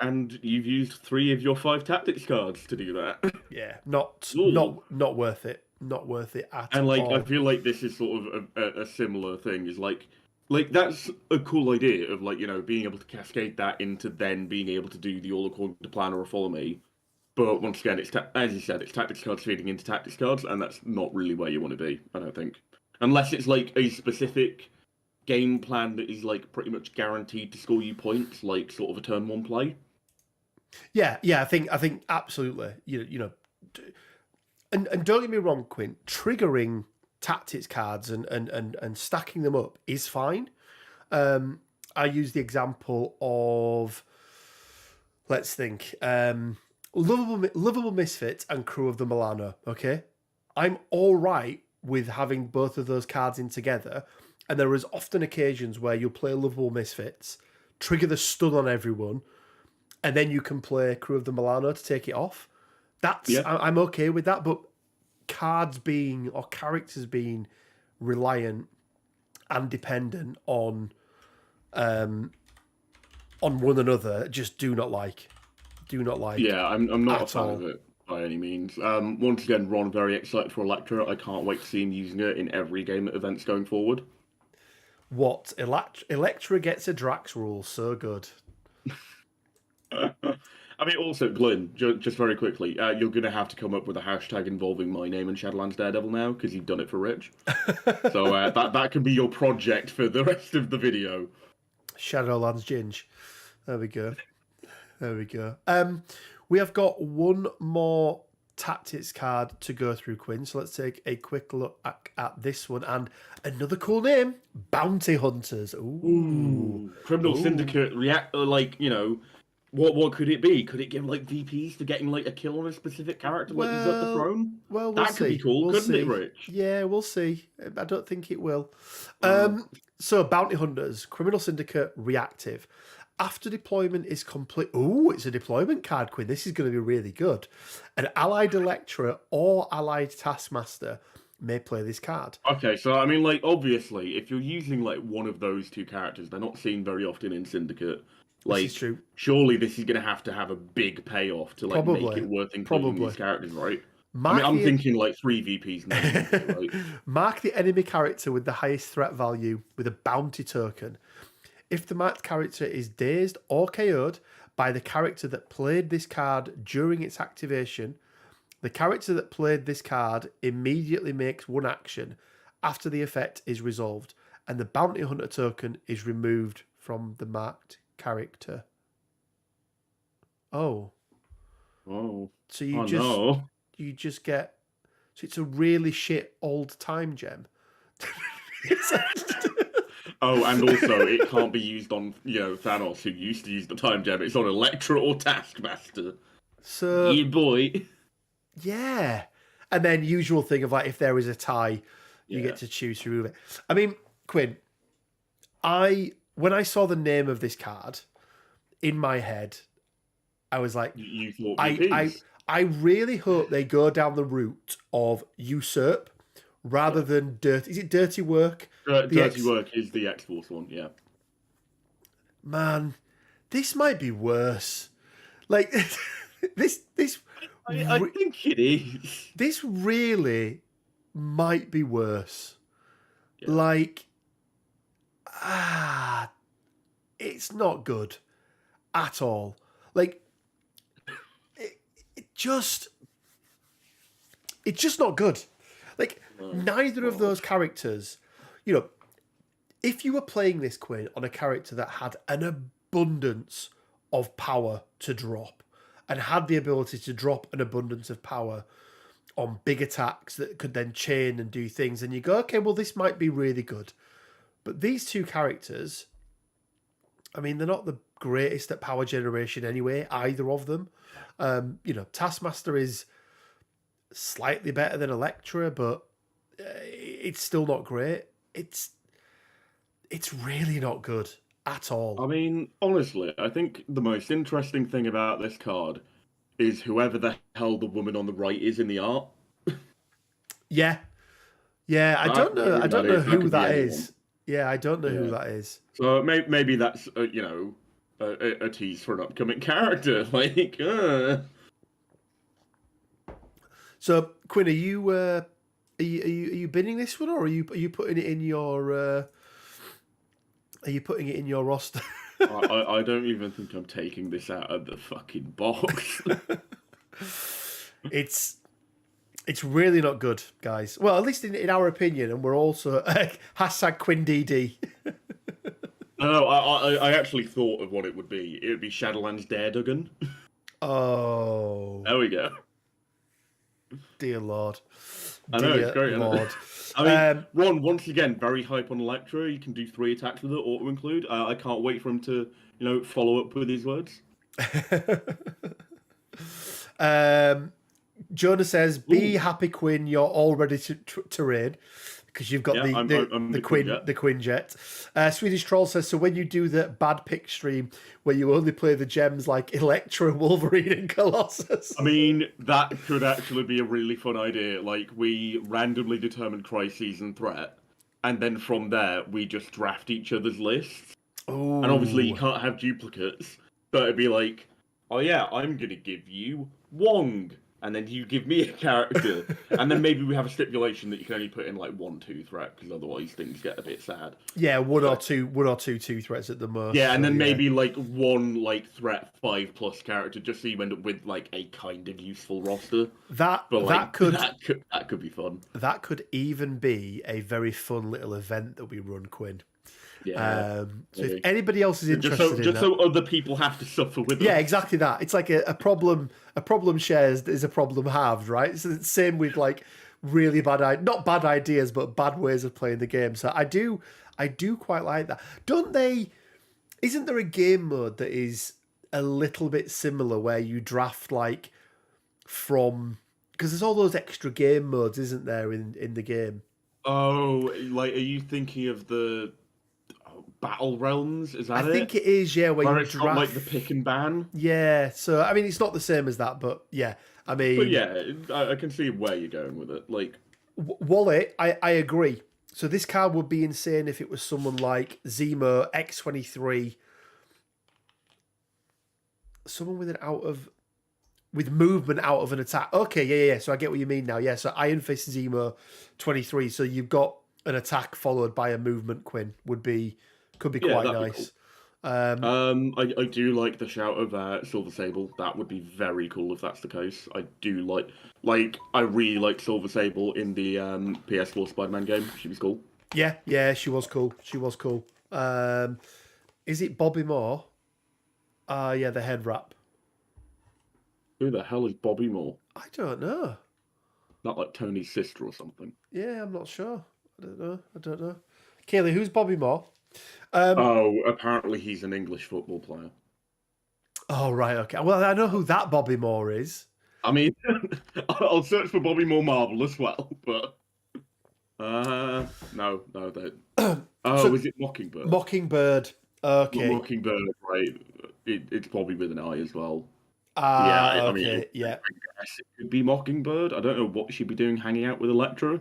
And you've used 3 of your 5 tactics cards to do that. Yeah, not worth it. Not worth it at all. And like, I feel like this is sort of a similar thing. Is like that's a cool idea of like, you know, being able to cascade that into then being able to do the all according to plan or a follow me. But once again, it's as you said, it's tactics cards feeding into tactics cards, and that's not really where you want to be. I don't think, unless it's like a specific game plan that is like pretty much guaranteed to score you points, like sort of a turn 1 play. Yeah, I think absolutely. You know, and don't get me wrong, Quinn. Triggering tactics cards and stacking them up is fine. I use the example of, let's think, Lovable Misfit and Crew of the Milano. Okay, I'm all right with having both of those cards in together. And there is often occasions where you'll play Lovable Misfits, trigger the stun on everyone, and then you can play Crew of the Milano to take it off. I'm okay with that, but cards being or characters being reliant and dependent on one another, just do not like. Yeah, I'm not a fan of it by any means. Once again, Ron, very excited for Elektra. I can't wait to see him using it in every game at events going forward. What? Elektra gets a Drax rule, so good. I mean, also, Glyn, just very quickly, you're going to have to come up with a hashtag involving my name and Shadowlands Daredevil now, because you've done it for Rich. So that can be your project for the rest of the video. Shadowlands Ginge. There we go. We have got one more tactics card to go through, Quinn. So let's take a quick look at this one. And another cool name, Bounty Hunters. Ooh. Criminal Syndicate like, you know, what could it be? Could it give like VPs for getting like a kill on a specific character, like Usurp the Throne? Well, that could be cool, couldn't it, Rich? Yeah, we'll see. I don't think it will. So Bounty Hunters, Criminal Syndicate, reactive. After deployment is complete... Ooh, it's a deployment card, Quinn. This is going to be really good. An allied Elektra or allied Taskmaster may play this card. Okay, so, I mean, like, obviously, if you're using, like, one of those 2 characters, they're not seen very often in Syndicate. Like, this is true. Surely this is going to have a big payoff to, like, make it worth including these characters, right? I mean, Mark I'm the thinking like 3 VPs now, right? mark the enemy character with the highest threat value with a bounty token. If the marked character is dazed or KO'd by the character that played this card during its activation, the character that played this card immediately makes one action after the effect is resolved, and the bounty hunter token is removed from the marked character. Oh, Oh, so oh no. you just get, so it's a really shit old time gem. Oh, and also it can't be used on, Thanos, who used to use the time gem. It's on Elektra or Taskmaster. So Yeah, boy. yeah, and then usual thing of like if there is a tie, you Yeah. get to choose to remove it. I mean, Quinn, when I saw the name of this card in my head, I was like, You thought I VPs. I really hope they go down the route of usurp rather than dirty. Is it dirty work? Dirty Work is the X-Force one, yeah. Man, this might be worse. Like this I think it is. this really might be worse. Yeah. Like it's not good at all. Like it's just not good. Like neither of those characters, if you were playing this, Quinn, on a character that had an abundance of power to drop and had the ability to drop an abundance of power on big attacks that could then chain and do things, and you go, okay, well, this might be really good. But these two characters, I mean, they're not the greatest at power generation anyway, either of them. Taskmaster is slightly better than Elektra, but it's still not great. It's really not good at all. I mean, honestly, I think the most interesting thing about this card is whoever the hell the woman on the right is in the art. Yeah. I don't know. I don't know who that is. Yeah, I don't know who that is. So maybe that's a tease for an upcoming character. Like, So Quinn, are you binning this one, or are you putting it in your roster? I don't even think I'm taking this out of the fucking box. It's really not good, guys. Well, at least in our opinion, and we're also hashtag QuinnDD. No, I actually thought of what it would be. It would be Shadowlands Dareduggan. Oh, There we go. dear Lord. I know, Dear it's great, isn't it? Lord. I mean, Ron, once again, very hype on Elektra. You can do 3 attacks with it, auto include. I can't wait for him to, follow up with his words. Jonah says, "Be happy, Quinn. You're all ready to raid because you've got I'm the Quinjet." Swedish Troll says, "So when you do the bad pick stream where you only play the gems like Elektra, Wolverine, and Colossus." I mean, that could actually be a really fun idea. Like, we randomly determine crises and threat, and then from there, we just draft each other's lists. Ooh. And obviously, you can't have duplicates. So it'd be like, oh yeah, I'm going to give you Wong. And then you give me a character. And then maybe we have a stipulation that you can only put in, like, 1-2 threat, because otherwise things get a bit sad. Yeah, one or two threats at the most. Yeah, and then maybe, like, one, like, threat 5+ character, just so you end up with, like, a kind of useful roster. That could be fun. That could even be a very fun little event that we run, Quinn. Yeah. So if anybody else is interested just so other people have to suffer with it. Yeah, exactly that. It's like a problem shared is a problem halved, right? So it's the same with like really not bad ideas, but bad ways of playing the game. So I do quite like that. Isn't there a game mode that is a little bit similar where you draft like from, because there's all those extra game modes, isn't there, in the game? Oh, like, are you thinking of the Battle Realms? Is that it? I think it is, yeah, where you it's draft, got, like, the pick and ban. Yeah, so I mean, it's not the same as that, but yeah, I mean, but yeah, I can see where you're going with it. Like, Wallet, I agree. So this card would be insane if it was someone like Zemo, X-23, someone with an out of with movement out of an attack. Okay, yeah. So I get what you mean now. Yeah, so Iron Fist Zemo 23. So you've got an attack followed by a movement Quinn could be Yeah, quite that'd be nice. cool. I do like the shout of Silver Sable. That would be very cool if that's the case. I do I really like Silver Sable in the PS4 Spider-Man game. She was cool. Yeah, she was cool. She was cool. Is it Bobby Moore? Yeah, the head wrap. Who the hell is Bobby Moore? I don't know. Not like Tony's sister or something. Yeah, I'm not sure. I don't know. Kaylee, who's Bobby Moore? Oh, apparently he's an English football player. Oh, right, okay. Well, I know who that Bobby Moore is. I mean, I'll search for Bobby Moore Marvel as well, but no, So- is it Mockingbird? Mockingbird. Okay. Mockingbird, right? It's probably with an I as well. Okay, I mean, I guess it could be Mockingbird. I don't know what she'd be doing hanging out with Elektra.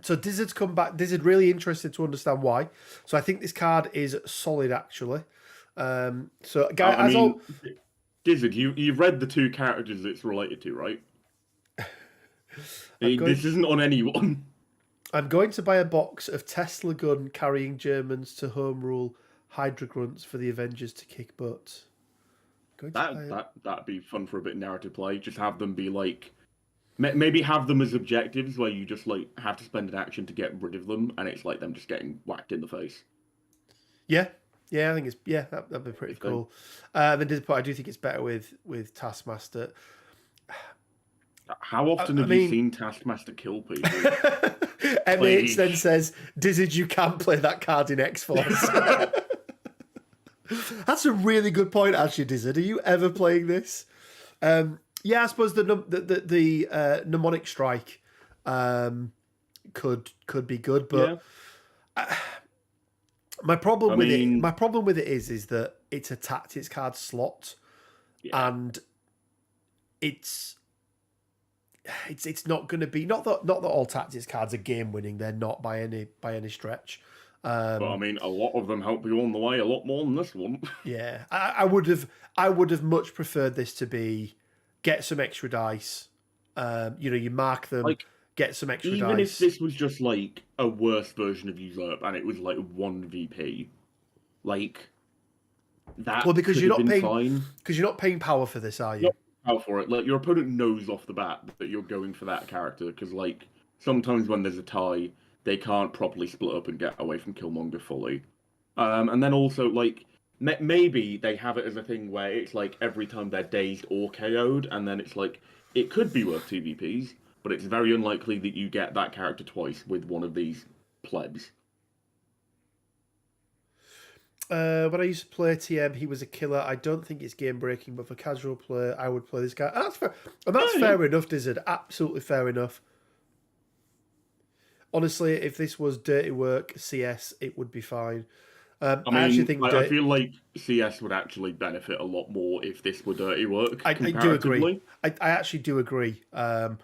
So Dizzard's come back. Dizzard really interested to understand why. So I think this card is solid, actually. So, guys, Dizzard, you've read the two characters it's related to, right? This isn't on anyone. I'm going to buy a box of Tesla gun carrying Germans to home rule Hydra Grunts for the Avengers to kick butt. That'd be fun for a bit of narrative play. Just have them be like, maybe have them as objectives where you just like have to spend an action to get rid of them, and it's like them just getting whacked in the face. Yeah, I think that'd be pretty cool. I do think it's better with Taskmaster. How often have you seen Taskmaster kill people? MH then says, Dizzard, you can play that card in X-Force. That's a really good point, actually, Dizzard. Are you ever playing this? Yeah, I suppose the mnemonic strike could be good, but my problem with it is that it's a tactics card slot, and it's not going to be not that all tactics cards are game winning. They're not by any stretch. But I mean, a lot of them help you on the way a lot more than this one. Yeah, I would have much preferred this to be get some extra dice. You mark them, get some extra dice. Even if this was just like a worse version of Usurp and it was like 1VP, like that. Well, because you're not paying power for this, are you? Power for it. Like your opponent knows off the bat that you're going for that character because like sometimes when there's a tie, they can't properly split up and get away from Killmonger fully. And then also, like, maybe they have it as a thing where it's like every time they're dazed or KO'd, and then it's like, it could be worth 2VPs, but it's very unlikely that you get that character twice with one of these plebs. When I used to play TM, he was a killer. I don't think it's game breaking, but for casual play, I would play this guy. And that's fair. And that's fair enough, Dizzard. Absolutely fair enough. Honestly, if this was Dirty Work CS, it would be fine. I feel like CS would actually benefit a lot more if this were Dirty Work. I do agree. I actually do agree. I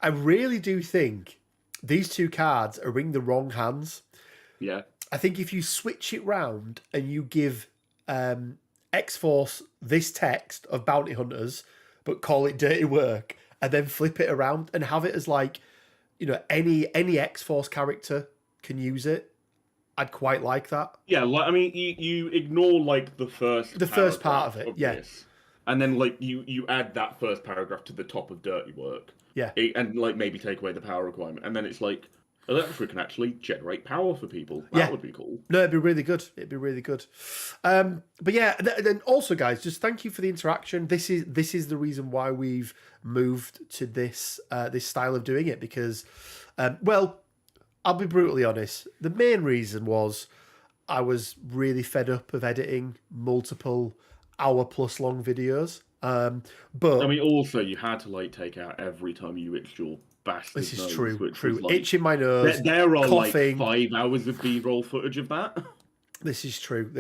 really do think these two cards are in the wrong hands. Yeah. I think if you switch it round and you give X-Force this text of bounty hunters, but call it Dirty Work, and then flip it around and have it as like, any X-Force character can use it, I'd quite like that. Yeah, you ignore like the first part of it, this, and then like you add that first paragraph to the top of Dirty Work. Yeah. And like maybe take away the power requirement, and then it's like Elektra can actually generate power for people. That would be cool. No, it'd be really good. But yeah, then also, guys, just thank you for the interaction. This is the reason why we've moved to this style of doing it because, I'll be brutally honest. The main reason was I was really fed up of editing multiple hour-plus long videos. But I mean, also you had to like take out every time you itched your bastard This is nose, true. Like, itching my nose. There are coughing. like 5 hours of B-roll footage of that. This is true.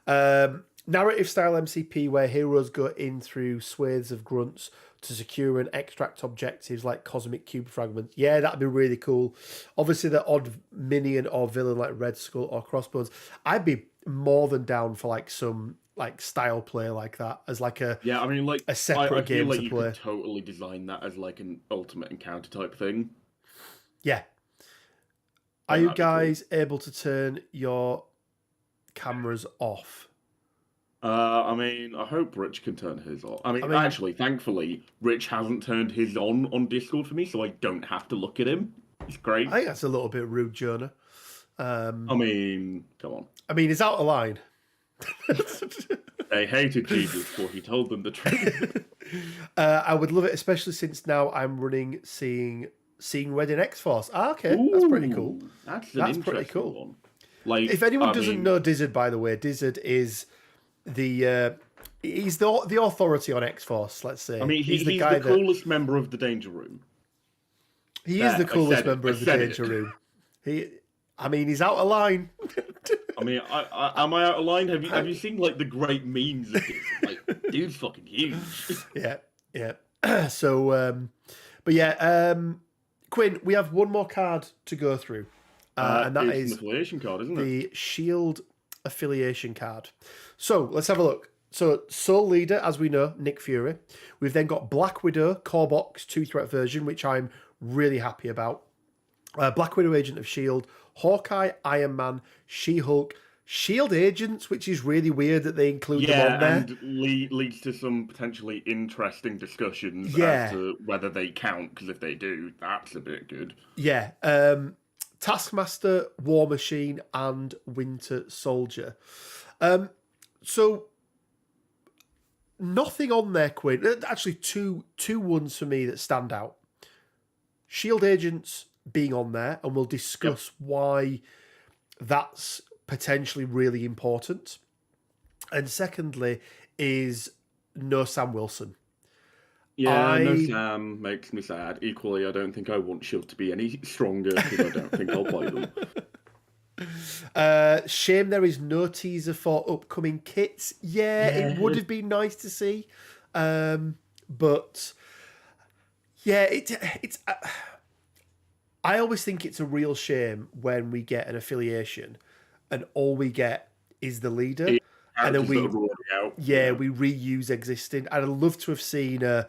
Narrative style MCP where heroes go in through swathes of grunts to secure and extract objectives like cosmic cube fragments. Yeah, that'd be really cool. Obviously, the odd minion or villain like Red Skull or Crossbones. I'd be more than down for like some like style play like that as like a Yeah, I mean, like, separate I feel game like to you play. could totally design that as like an ultimate encounter type thing. Yeah. I Are think you that'd be cool. guys able to turn your cameras off? I mean, I hope Rich can turn his on. I I mean, mean, actually, thankfully, Rich hasn't turned his on Discord for me, so I don't have to look at him. It's great. I think that's a little bit rude, Jonah. I mean, come on. I mean, he's out of line. They hated Jesus, for he told them the truth. I would love it, especially since now I'm running seeing Red in X Force. Ah, okay, that's pretty cool. Ooh, that's an That's pretty interesting cool. one. Like, If anyone I doesn't mean, know Dizzard, by the way, Dizzard is he's the authority on X Force. Let's say. I mean, he's the he's guy the coolest member of the Danger Room. he is the I coolest said it. member I of the said Danger it. Room. I mean, he's out of line. I mean, am I out of line? Have you seen like the great memes of this? Like, dude's fucking huge. Yeah. So, but yeah, Quinn, we have one more card to go through, and that It's is an affiliation card, isn't it? the Shield affiliation card. So let's have a look. So Soul Leader, as we know, Nick Fury. We've then got Black Widow, Core Box, 2-threat version, which I'm really happy about. Black Widow, Agent of S.H.I.E.L.D., Hawkeye, Iron Man, She-Hulk, S.H.I.E.L.D. agents, which is really weird that they include them on there. And leads to some potentially interesting discussions Yeah. as to whether they count, because if they do, that's a bit good. Yeah. Taskmaster, War Machine, and Winter Soldier. So nothing on there, Quinn. Actually, two ones for me that stand out. S.H.I.E.L.D. agents being on there, and we'll discuss why that's potentially really important. And secondly, is no Sam Wilson. Yeah, no Sam makes me sad. Equally, I don't think I want S.H.I.E.L.D. to be any stronger, because I don't think I'll play them. Shame there is no teaser for upcoming kits. Yeah, it would have been nice to see. But yeah, it's I always think it's a real shame when we get an affiliation and all we get is the leader. And then we reuse existing. I'd love to have seen a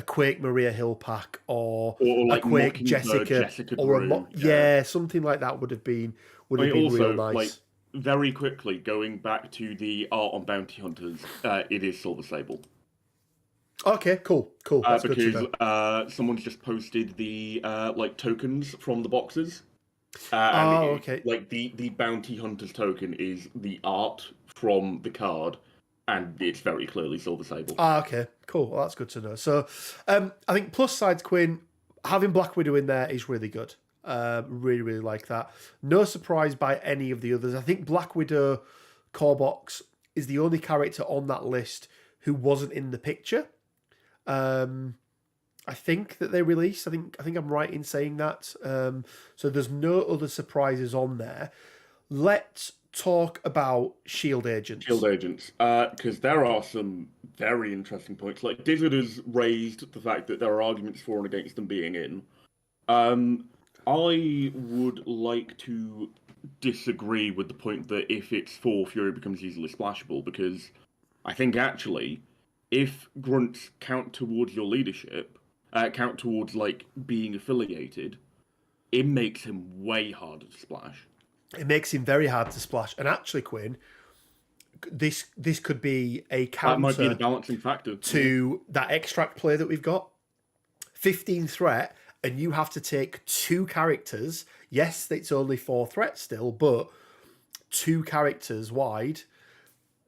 Quake Maria Hill pack or like a Quake Jessica or Drew, something like that would have been also, real nice. Like, very quickly, going back to the art on Bounty Hunters, it is Silver Sable. Okay, cool. That's because good to know. Someone's just posted the like tokens from the boxes. Okay. Like the Bounty Hunters token is the art from the card, and it's very clearly Silver Sable. Okay, cool. Well, that's good to know. So, I think plus sides, Quinn, having Black Widow in there is really good. Really like that. No surprise by any of the others. I think Black Widow Core Box is the only character on that list who wasn't in the picture. I think that they released. I think I'm right in saying that. So there's no other surprises on there. Let's talk about S.H.I.E.L.D. agents. S.H.I.E.L.D. agents, because there are some very interesting points. Like Dizzard has raised the fact that there are arguments for and against them being in. I would like to disagree with the point that if it's for Fury, it becomes easily splashable, because I think actually, if Grunts count towards your leadership, count towards like being affiliated, it makes him way harder to splash. It makes him very hard to splash. And actually, Quinn, this could be a counter. That might be the balancing factor to that extract play that we've got. 15 threat, and you have to take 2 characters. Yes, it's only 4 threats still, but 2 characters wide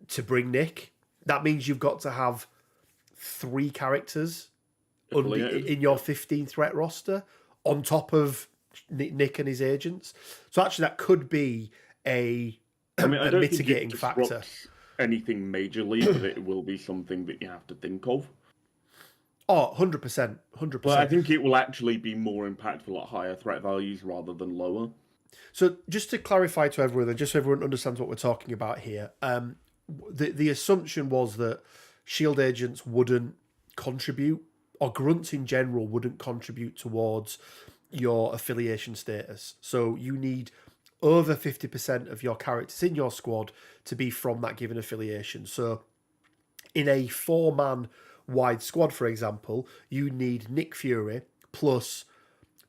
to bring Nick. That means you've got to have 3 characters in your 15 threat roster on top of Nick and his agents. So actually, that could be a mitigating factor. Anything majorly, but it will be something that you have to think of. Oh, 100%. 100%. But I think it will actually be more impactful at higher threat values rather than lower. So just to clarify to everyone, and just so everyone understands what we're talking about here, the assumption was that S.H.I.E.L.D. agents wouldn't contribute, or Grunts in general wouldn't contribute towards your affiliation status. So you need over 50% of your characters in your squad to be from that given affiliation. So in a 4-man wide squad, for example, you need Nick Fury plus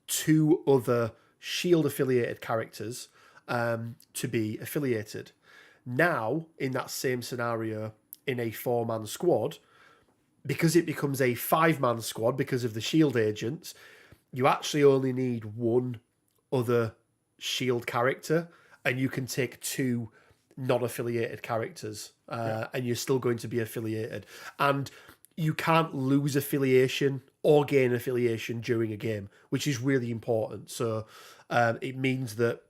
2 other Shield affiliated characters to be affiliated. Now, in that same scenario, in a 4-man squad, because it becomes a 5-man squad because of the Shield agents, you actually only need 1 other Shield character, and you can take 2 non-affiliated characters, and you're still going to be affiliated. And you can't lose affiliation or gain affiliation during a game, which is really important. So it means that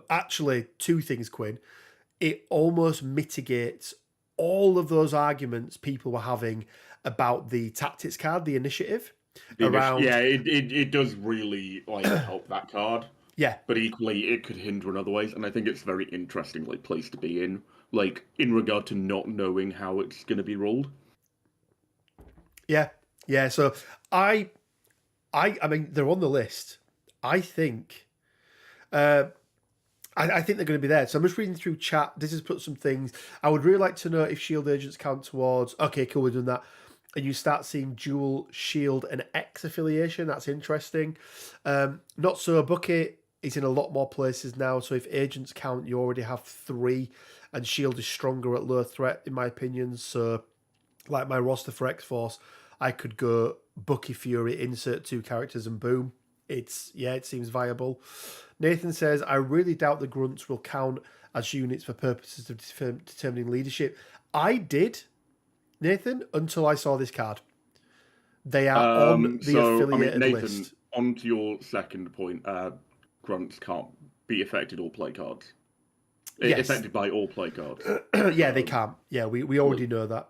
actually 2 things, Quinn. It almost mitigates all of those arguments people were having about the tactics card, the initiative. It does really help that card. Yeah. But equally, it could hinder in other ways, and I think it's a very interesting place to be in, in regard to not knowing how it's going to be rolled. Yeah. So I mean, they're on the list. I think, I think they're going to be there. So I'm just reading through chat. This has put some things. I would really like to know if Shield agents count towards. Okay, cool, we're doing that. And you start seeing dual Shield and X affiliation. That's interesting. Not so. Bucket is in a lot more places now. So if agents count, you already have 3, and Shield is stronger at low threat, in my opinion. So, like my roster for X-Force, I could go Bucky Fury, insert 2 characters, and boom. It seems viable. Nathan says, I really doubt the Grunts will count as units for purposes of determining leadership. I did, Nathan, until I saw this card. They are on the affiliated Nathan, list. On to your second point, Grunts can't be affected or play cards. Yes. Affected by all play cards. Yeah, they can't. Yeah, we already know that.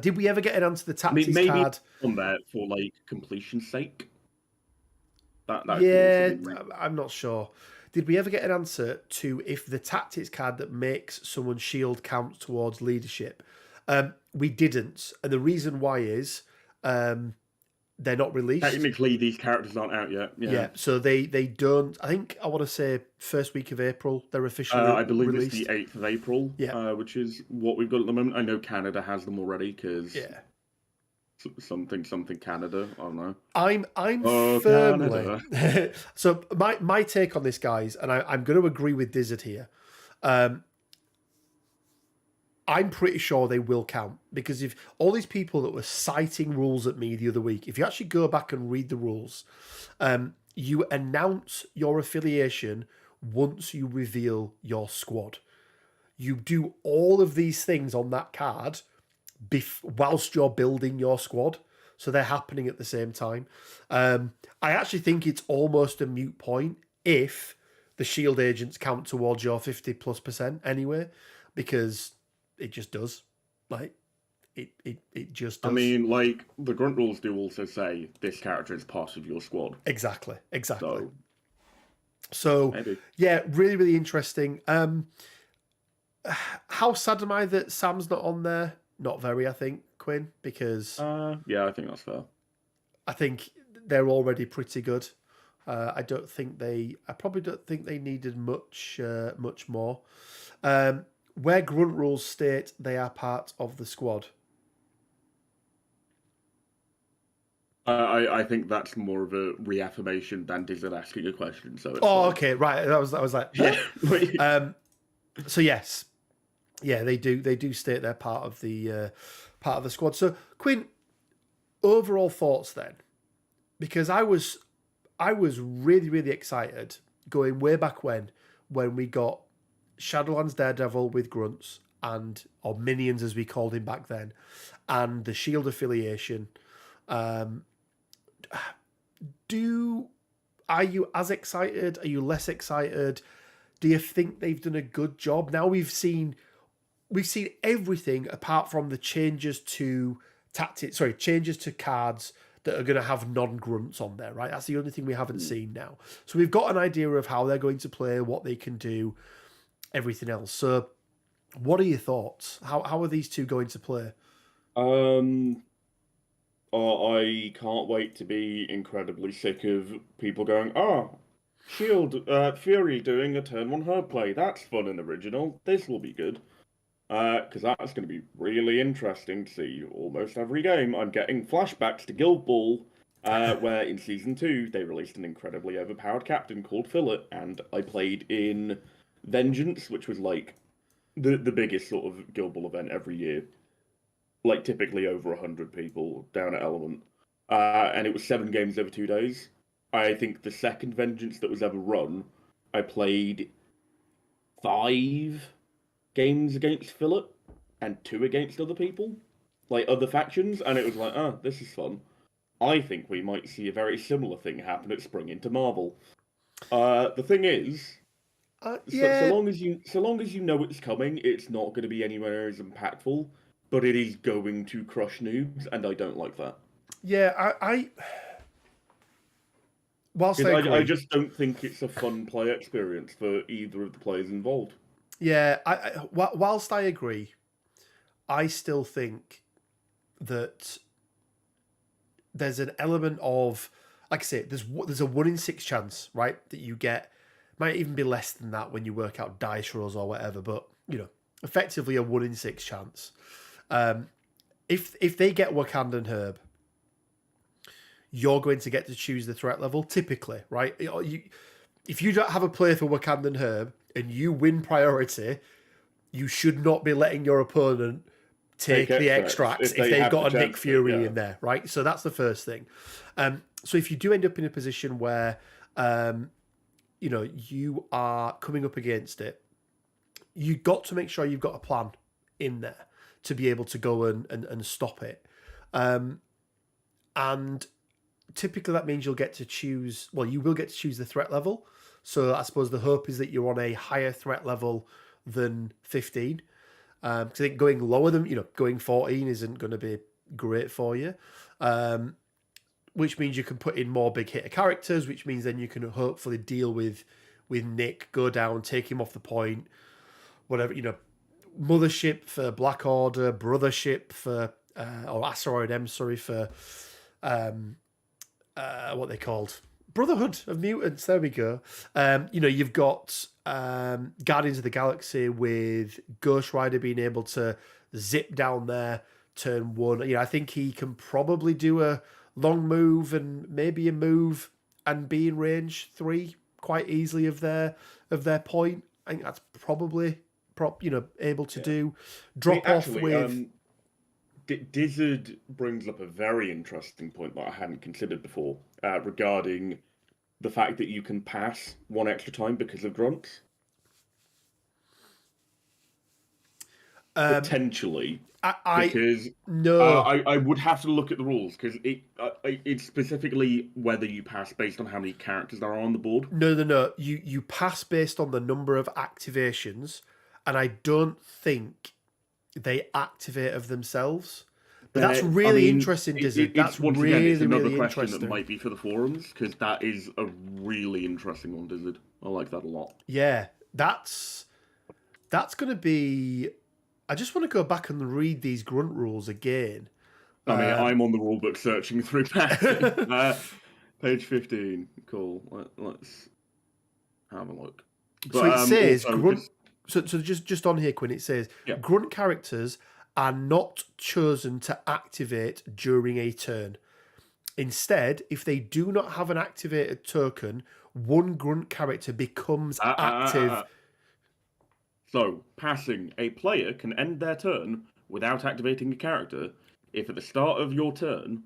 Did we ever get an answer to the tactics card? On there for completion's sake. I'm not sure. Did we ever get an answer to if the tactics card that makes someone's shield counts towards leadership? We didn't, and the reason why is they're not released. Technically, these characters aren't out yet. Yeah, so they don't. I think I want to say first week of April they're officially I believe released. It's the 8th of April. Yeah, which is what we've got at the moment. I know Canada has them already because something Canada. I don't know. I'm firmly. So my take on this, guys, and I'm going to agree with Dizzard here. I'm pretty sure they will count, because if all these people that were citing rules at me the other week, if you actually go back and read the rules, you announce your affiliation once you reveal your squad. You do all of these things on that card whilst you're building your squad. So they're happening at the same time. I actually think it's almost a moot point if the shield agents count towards your 50+% anyway, because it just does. It just does. I mean, the grunt rules do also say this character is part of your squad. Exactly. So maybe. Yeah, really, really interesting. How sad am I that Sam's not on there? Not very, I think, Quinn, because yeah, I think that's fair. I think they're already pretty good. I probably don't think they needed much more. Where grunt rules state they are part of the squad. I think that's more of a reaffirmation than Dizzard asking a question. So okay, right. I was like, yeah. So yes, yeah, they do state they're part of the squad. So Quinn, overall thoughts then, because I was really, really excited going way back when we got Shadowlands Daredevil with Grunts or Minions as we called him back then, and the Shield affiliation. Are you as excited? Are you less excited? Do you think they've done a good job? Now we've seen everything apart from the changes to changes to cards that are going to have non-grunts on there, right? That's the only thing we haven't seen now. So we've got an idea of how they're going to play, what they can do, everything else. So what are your thoughts? How are these two going to play? I can't wait to be incredibly sick of people going, Shield, Fury doing a turn 1 herb play. That's fun and original. This will be good. Because that's going to be really interesting to see almost every game. I'm getting flashbacks to Guild Ball, where in Season 2 they released an incredibly overpowered captain called Fillet, and I played in Vengeance, which was like the biggest sort of Guild Ball event every year. Like typically over 100 people down at Element. And it was 7 games over 2 days. I think the second Vengeance that was ever run, I played 5 games against Philip and 2 against other people, like other factions, and it was like, oh, this is fun. I think we might see a very similar thing happen at Spring into Marvel. The thing is, yeah. so long as you know it's coming, it's not going to be anywhere as impactful, but it is going to crush noobs, and I don't like that. Yeah, whilst I agree, I just don't think it's a fun play experience for either of the players involved. yeah, whilst I agree, I still think that there's an element of, like I say, there's a 1 in 6 chance, right, that you get. Might even be less than that when you work out dice rolls or whatever, but effectively a 1 in 6 chance. If they get Wakandan Herb, you're going to get to choose the threat level, typically, right? If you don't have a play for Wakandan Herb and you win priority, you should not be letting your opponent take the extracts if they've got a Nick Fury in there, right? So that's the first thing. So if you do end up in a position where you are coming up against it, you've got to make sure you've got a plan in there to be able to go and stop it. And typically that means you'll get to choose, well, you will get to choose the threat level. So I suppose the hope is that you're on a higher threat level than 15. Because I think going lower than, going 14 isn't going to be great for you. Which means you can put in more big hitter characters, which means then you can hopefully deal with Nick, go down, take him off the point, whatever, Mothership for Black Order, Brothership for, or Asteroid M, sorry, for what they called Brotherhood of Mutants. There we go. You've got Guardians of the Galaxy with Ghost Rider being able to zip down there turn 1. I think he can probably do a long move and maybe a move and be in range 3 quite easily of their point. I think that's probably able to do. Drop off with. Dizzard brings up a very interesting point that I hadn't considered before regarding the fact that you can pass 1 extra time because of Grunts. Potentially. I would have to look at the rules because it's specifically whether you pass based on how many characters there are on the board. No. You pass based on the number of activations, and I don't think they activate of themselves. But that's really interesting, Dizzard. That's really another really question interesting. That might be for the forums because that is a really interesting one, Dizzard. I like that a lot. Yeah, that's going to be. I just want to go back and read these grunt rules again. I mean, I'm on the rulebook searching through that. Page 15. Cool. Let's have a look. But, so it says grunt. So just on here, Quinn, it says grunt characters are not chosen to activate during a turn. Instead, if they do not have an activated token, 1 grunt character becomes active. So, passing, a player can end their turn without activating a character if at the start of your turn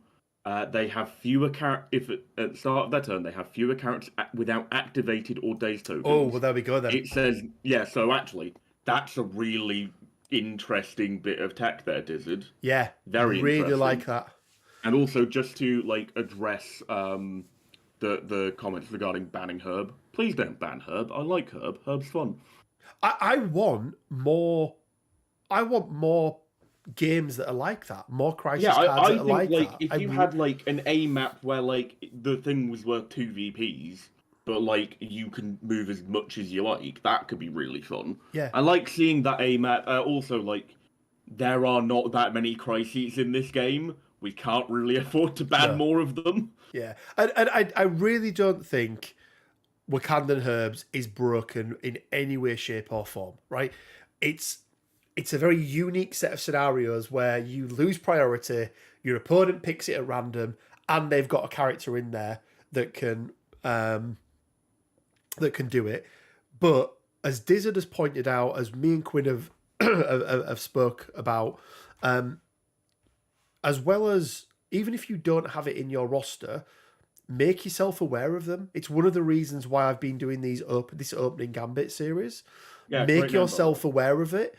they have fewer If at the start of their turn they have fewer characters without activated or dazed tokens. Oh, well, there we go then. It says, so actually, that's a really interesting bit of tech there, Dizzard. Yeah, very really interesting. Like that. And also, just to address the comments regarding banning Herb, please don't ban Herb. I like Herb. Herb's fun. I want more. I want more games that are like that. More Crisis cards that are like that. If you had an A map where the thing was worth 2 VPs, but you can move as much as you like, that could be really fun. Yeah, I like seeing that A map. Also, there are not that many crises in this game. We can't really afford to ban more of them. Yeah, and I really don't think Wakandan Herbs is broken in any way, shape, or form, right? It's a very unique set of scenarios where you lose priority, your opponent picks it at random, and they've got a character in there that can do it. But as Dizzard has pointed out, as me and Quinn have have spoke about, as well as even if you don't have it in your roster, make yourself aware of them. It's one of the reasons why I've been doing this opening Gambit series. Yeah, Make yourself aware of it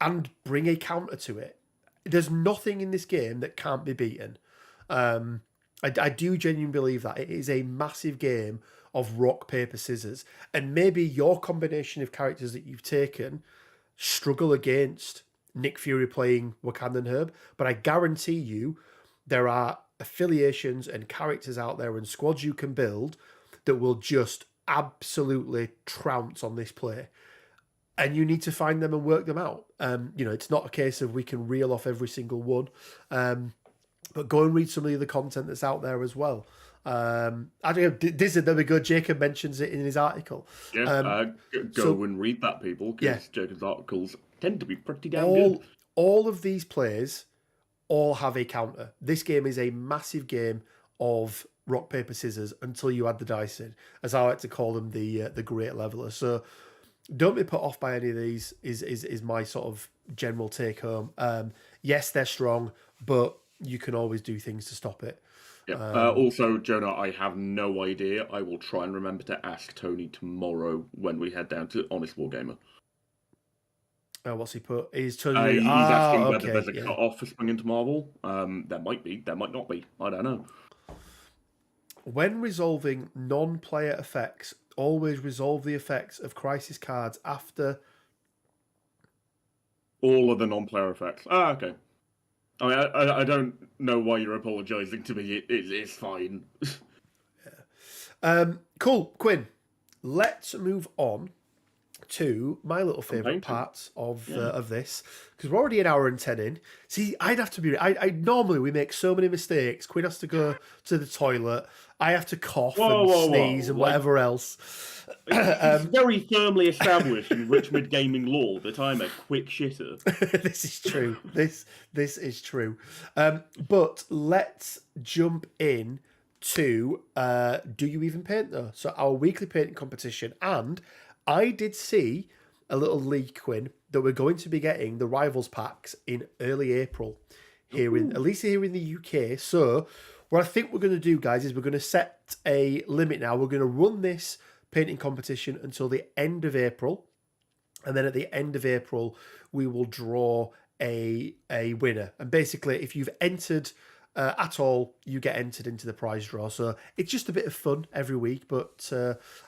and bring a counter to it. There's nothing in this game that can't be beaten. I do genuinely believe that. It is a massive game of rock, paper, scissors. And maybe your combination of characters that you've taken struggle against Nick Fury playing Wakandan Herb. But I guarantee you there are affiliations and characters out there and squads you can build that will just absolutely trounce on this play. And you need to find them and work them out. It's not a case of we can reel off every single one. But go and read some of the other content that's out there as well. I don't know, there we go. Jacob mentions it in his article. Yeah, go and read that, people, because Jacob's articles tend to be pretty damn good. All of these plays all have a counter. This game is a massive game of rock, paper, scissors until you add the dice in, as I like to call them, the great leveler. So don't be put off by any of these is my sort of general take home. Yes, they're strong, but you can always do things to stop it. Yeah. Also, Jonah, I have no idea. I will try and remember to ask Tony tomorrow when we head down to Honest Wargamer. What's he put? He's Tony. He's asking whether there's a cut-off for Spring into Marvel. There might be. There might not be. I don't know. When resolving non-player effects, always resolve the effects of crisis cards after all of the non-player effects. Okay. I mean, I don't know why you're apologising to me. It's fine. Cool, Quinn. Let's move on to my little favourite parts of this, because we're already an hour and 10 in. See, I'd have to be. I normally we make so many mistakes. Quinn has to go to the toilet. I have to cough and sneeze and whatever else. It's very firmly established in Richmond gaming lore that I'm a quick shitter. This is true. This is true. But let's jump in to Do You Even Paint Though? So our weekly painting competition. And I did see a little leak, Quinn, that we're going to be getting the Rivals packs in early April here at least here in the UK. So what I think we're going to do, guys, is we're going to set a limit now. We're going to run this painting competition until the end of April. And then at the end of April, we will draw a winner. And basically, if you've entered at all, you get entered into the prize draw. So it's just a bit of fun every week, but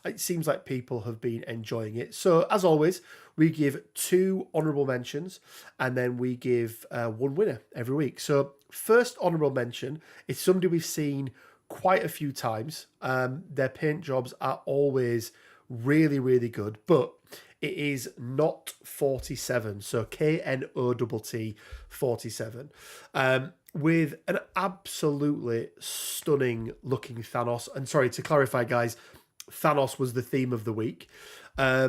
it seems like people have been enjoying it. So as always, we give 2 honourable mentions and then we give 1 winner every week. So first honourable mention is somebody we've seen quite a few times. Their paint jobs are always really, really good, but it is Not 47. So KNOTT 47. With an absolutely stunning looking Thanos. And sorry, to clarify, guys, Thanos was the theme of the week. Yeah,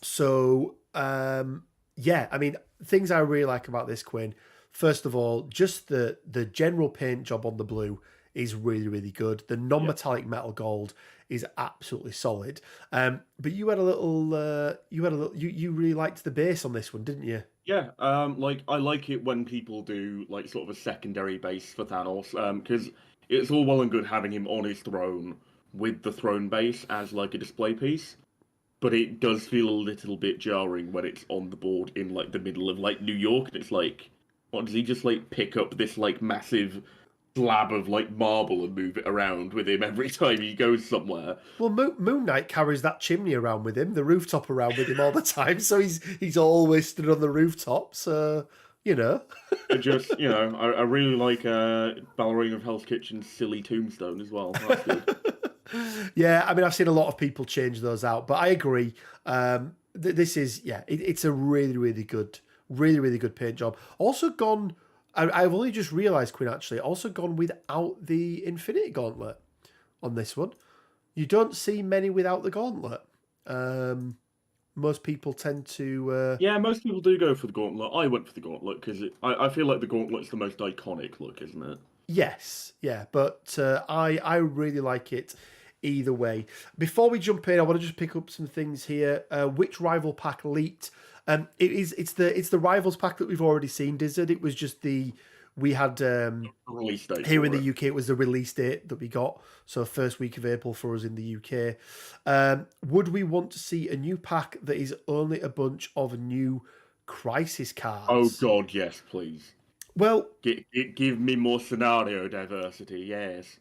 I mean, things I really like about this, Quinn. First of all, just the general paint job on the blue is really, really good. The non-metallic metal gold is absolutely solid. But you really liked the base on this one, didn't you? Yeah, I like it when people do like sort of a secondary base for Thanos, because it's all well and good having him on his throne with the throne base as like a display piece, but it does feel a little bit jarring when it's on the board in like the middle of like New York, and it's like, what does he just like pick up this like massive slab of like marble and move it around with him every time he goes somewhere? Well, Moon Knight carries that chimney around with him, the rooftop around with him all the time, so he's always stood on the rooftop. So It just I really like Ballerina of Hell's Kitchen's silly tombstone as well. That's good. Yeah, I mean, I've seen a lot of people change those out, but I agree. This is it's a really, really good, really, really good paint job. Also gone. I've only just realised, Quinn, actually, also gone without the Infinity Gauntlet on this one. You don't see many without the gauntlet. Most people tend to. Yeah, most people do go for the gauntlet. I went for the gauntlet because I feel like the gauntlet's the most iconic look, isn't it? Yes, yeah, but I really like it either way. Before we jump in, I want to just pick up some things here. Which rival pack leaked? It's the rivals pack that we've already seen, Dizzard. It was just we had Release date here in for the it. UK. It was the release date that we got, so first week of April for us in the UK. Would we want to see a new pack that is only a bunch of new crisis Oh cards? God, yes, please. Well, Give me more scenario diversity. Yes.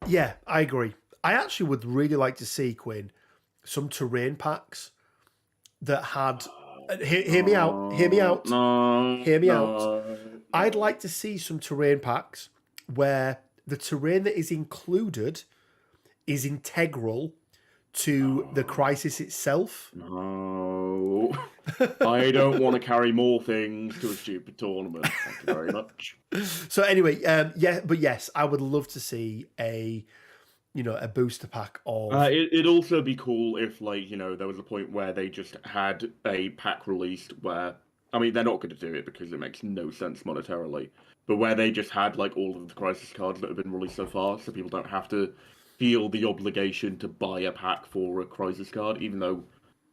yeah, I agree. I actually would really like to see, Quinn, some terrain packs that had. Hear me out. Hear me out. No, Hear me out. no, I'd no. like to see some terrain packs where the terrain that is included is integral to the crisis itself. No. I don't want to carry more things to a stupid tournament. Thank you very much. So anyway, yeah, but yes, I would love to see a booster pack of. It'd also be cool if, like, there was a point where they just had a pack released where, I mean, they're not going to do it because it makes no sense monetarily, but where they just had, like, all of the crisis cards that have been released so far, so people don't have to feel the obligation to buy a pack for a crisis card, even though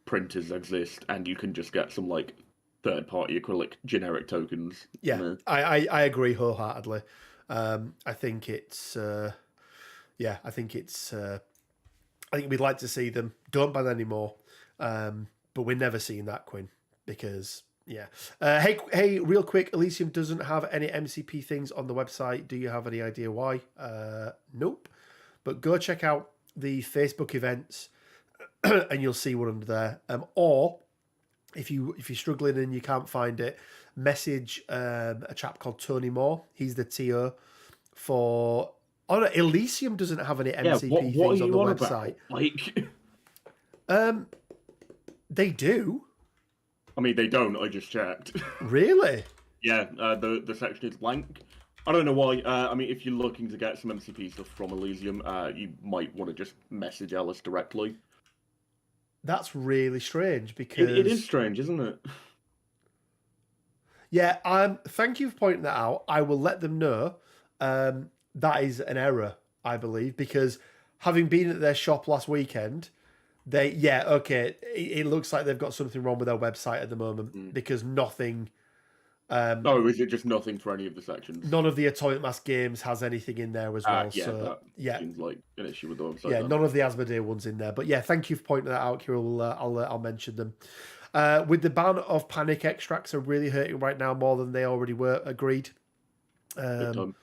printers exist and you can just get some, like, third-party acrylic generic tokens. Yeah, I agree wholeheartedly. I think it's. Yeah, I think it's. I think we'd like to see them. Don't ban anymore. But we're never seeing that, Quinn, because yeah. Hey, real quick, Elysium doesn't have any MCP things on the website. Do you have any idea why? Nope. But go check out the Facebook events, and you'll see one under there. Or if you're struggling and you can't find it, message a chap called Tony Moore. He's the TO for. Oh no, Elysium doesn't have any Yeah, MCP what things are on you the on website. about? Like, They do. I mean, they don't. I just checked. Really? Yeah, the section is blank. I don't know why. I mean, if you're looking to get some MCP stuff from Elysium, you might want to just message Alice directly. That's really strange because It is strange, isn't it? yeah. Thank you for pointing that out. I will let them know. That is an error, I believe, because having been at their shop last weekend, it looks like they've got something wrong with their website at the moment because nothing. Oh, is it just nothing for any of the sections? None of the Atomic Mass games has anything in there as well. Yeah, so that yeah, seems like an issue with the website. yeah, then. none of the Asmodee ones in there. But yeah, thank you for pointing that out, Kirill. I'll mention them. With the ban of panic extracts are really hurting right now more than they already were. Agreed. Big time.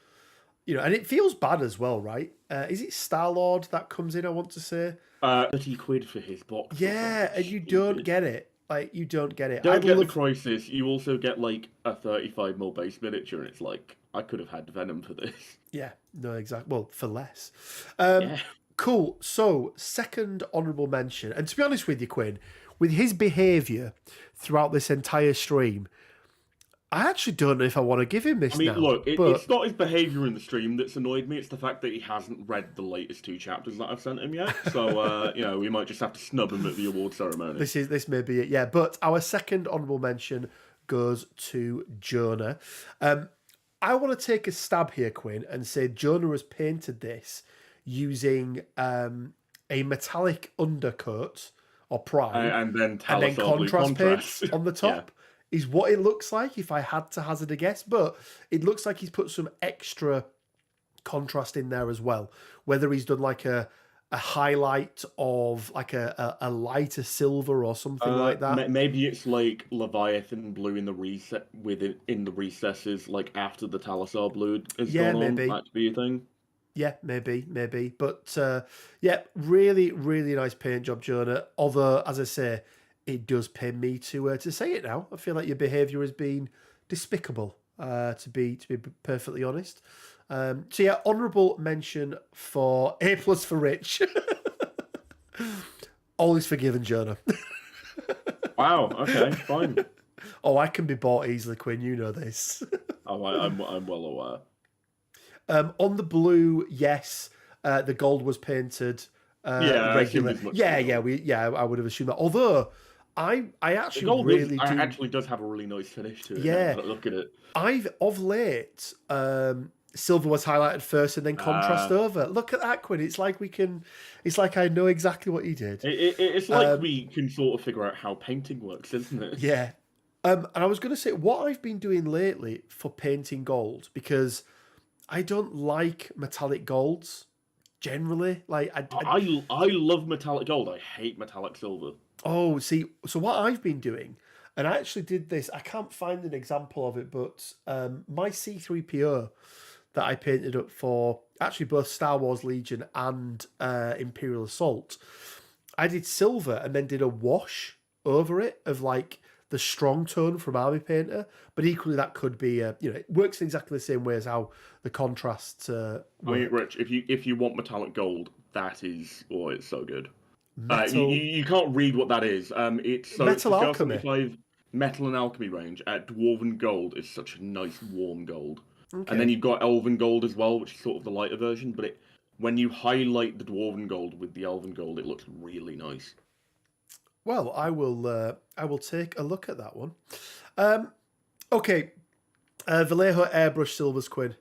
And it feels bad as well, right? Is it Star-Lord that comes in, I want to say? 30 quid for his box. Yeah, and you don't get it. Like, you don't get it. Don't get the Crisis. You also get, like, a 35mm base miniature, and it's like, I could have had Venom for this. Yeah, no, exactly. Well, for less. Yeah. Cool. So, second honourable mention. And to be honest with you, Quinn, with his behaviour throughout this entire stream, I actually don't know if I want to give him this now. Look, it's not his behaviour in the stream that's annoyed me. It's the fact that he hasn't read the latest 2 chapters that I've sent him yet. So, we might just have to snub him at the award ceremony. This may be it, yeah. But our second honourable mention goes to Jonah. I want to take a stab here, Quinn, and say Jonah has painted this using a metallic undercoat or prime and then contrast paints on the top. Yeah. Is what it looks like if I had to hazard a guess, but it looks like he's put some extra contrast in there as well. Whether he's done like a highlight of like a lighter silver or something like that. Maybe it's like Leviathan blue in the recesses, like after the Talasar blue is gone on. That could be a thing. Yeah, maybe. But really, really nice paint job, Jonah. Although, as I say, it does pain me to say it now. I feel like your behaviour has been despicable, to be perfectly honest. So yeah, honourable mention for A+ for Rich. All is forgiven, Jonah. Wow. Okay. Fine. Oh, I can be bought easily, Quinn. You know this. I'm well aware. On the blue, yes. the gold was painted Yeah, I assumed regular. as much. I would have assumed that. Although I The actually gold really do. actually does have a really nice finish to it. Now Yeah, that I look at it. I've of late. Silver was highlighted first and then contrast over. Look at that, Quinn. It's like we can. It's like I know exactly what you did. It's like we can sort of figure out how painting works, isn't it? Yeah. And I was going to say what I've been doing lately for painting gold, because I don't like metallic golds generally. Like I love metallic gold. I hate metallic silver. oh, see, so what I've been doing, and I actually did this. I can't find an example of it, but my C3PO that I painted up for actually both Star Wars Legion and Imperial Assault, I did silver and then did a wash over it of like the strong tone from Army Painter. But equally, that could be it works in exactly the same way as how the contrasts work. I mean, Rich, if you want metallic gold, that is it's so good. Metal, You can't read what that is. It's metal the alchemy. 75 metal and alchemy range at dwarven gold is such a nice warm gold. Okay. And then you've got elven gold as well, which is sort of the lighter version. But when you highlight the dwarven gold with the elven gold, it looks really nice. Well, I will take a look at that one. Okay, Vallejo airbrush silvers, Quinn.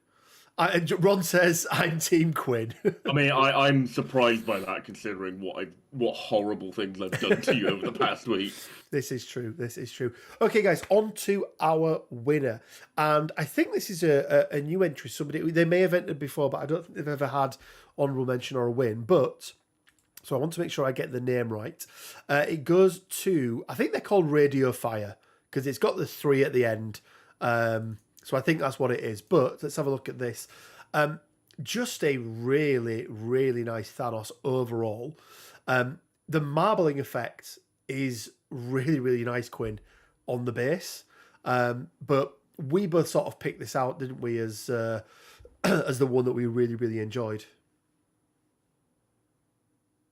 Ron says I'm Team Quinn. I mean, I'm surprised by that, considering what horrible things I've done to you over the past week. This is true. This is true. Okay, guys, on to our winner, and I think this is a new entry. Somebody they may have entered before, but I don't think they've ever had honorable mention or a win. But so I want to make sure I get the name right. It goes to, I think they're called Radio Fire because it's got the 3 at the end. So I think that's what it is. But let's have a look at this. Just a really, really nice Thanos overall. The marbling effect is really, really nice, Quinn, on the base. But we both sort of picked this out, didn't we, as as the one that we really, really enjoyed.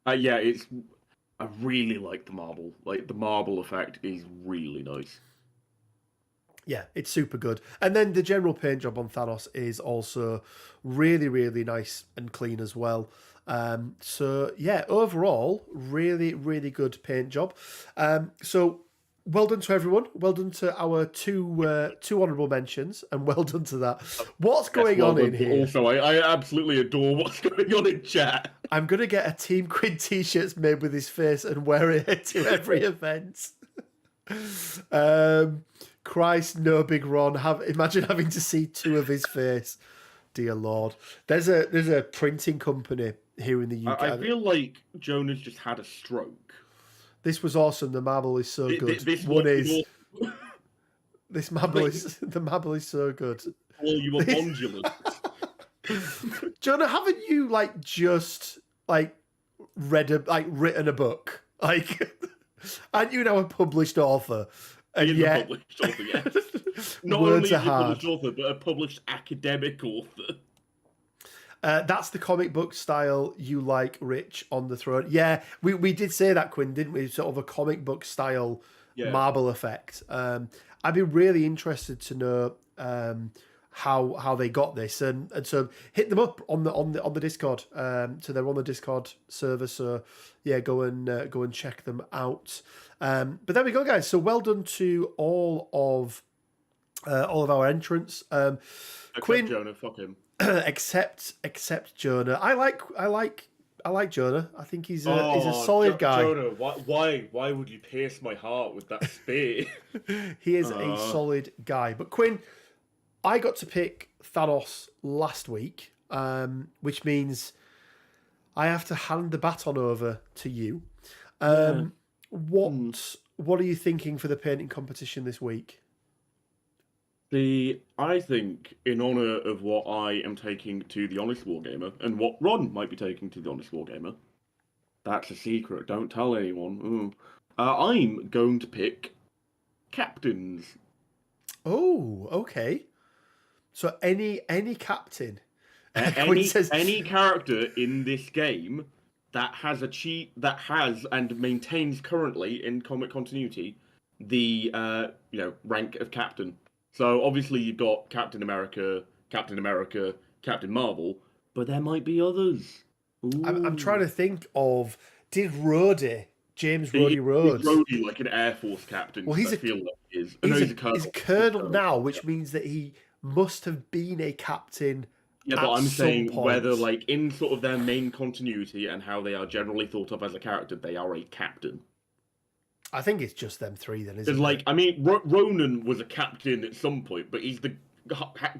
Yeah, I really like the marble. Like, the marble effect is really nice. Yeah, it's super good. And then the general paint job on Thanos is also really, really nice and clean as well. So yeah, overall, really, really good paint job. So well done to everyone. Well done to our two honourable mentions, and well done to that. What's going on in here? Also, I absolutely adore what's going on in chat. I'm gonna get a Team Quinn t-shirts made with his face and wear it to every event. Christ, no, Big Ron. Imagine having to see 2 of his face. Dear Lord. There's a printing company here in the UK. I feel like Jonah's just had a stroke. This was awesome. The marble is so good. This marble is the marble is so good. Well, you were bondulant. Jonah, haven't you just written a book? Aren't you now a published author? And yet, published author, yes. Not words only are a hard. published author, but a published academic author. That's the comic book style you like, Rich, on the throne. Yeah, we did say that, Quinn, didn't we? Sort of a comic book style marble effect. I'd be really interested to know how they got this, and so hit them up on the Discord. So they're on the Discord server. So yeah, go and check them out. But there we go, guys. So well done to all of our entrants. Quinn, Jonah, fuck him. except Jonah. I like Jonah. I think he's a solid guy. Jonah, why would you pierce my heart with that spear? He is a solid guy. But Quinn, I got to pick Thanos last week, which means I have to hand the baton over to you. What are you thinking for the painting competition this week? I think, in honour of what I am taking to the Honest Wargamer, and what Ron might be taking to the Honest Wargamer, that's a secret, don't tell anyone. I'm going to pick captains. Oh, okay. So any captain. Any character in this game that has and maintains currently in comic continuity the rank of captain. So obviously you've got Captain America, Captain Marvel, but there might be others. I'm trying Ooh. to think of, did James He Rhodey is Rhodes. Rhodey like an Air Force captain? Well, Because I feel like he is. Oh, no, he's he's a a he's colonel. He's a colonel colonel. now, Yeah. which means that he must have been a captain Yeah, but at I'm some saying whether, point. like, in sort of their main continuity and how they are generally thought of as a character, they are a captain. I think it's just them three then, Because, isn't like, it? I mean, Ronan was a captain at some point, but he's the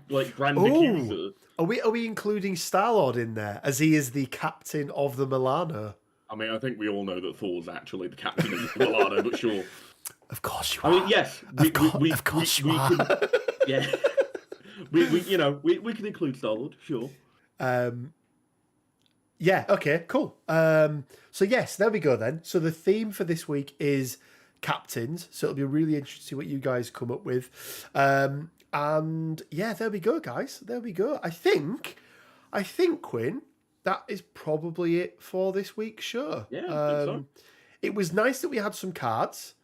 like grand Oh, accuser. are we including Star-Lord in there as he is the captain of the Milano? I mean, I think we all know that Thor's actually the captain of the Milano, but sure. Of course you I are. mean, yes, Of course you we are. can, yeah, we can include Star-Lord, sure. Yeah, okay, cool. So yes, there we go then. So the theme for this week is captains. So it'll be really interesting to see what you guys come up with. And yeah, there we go, guys. There we go. I think, Quinn, that is probably it for this week's show. Yeah, I think so. It was nice that we had some cards.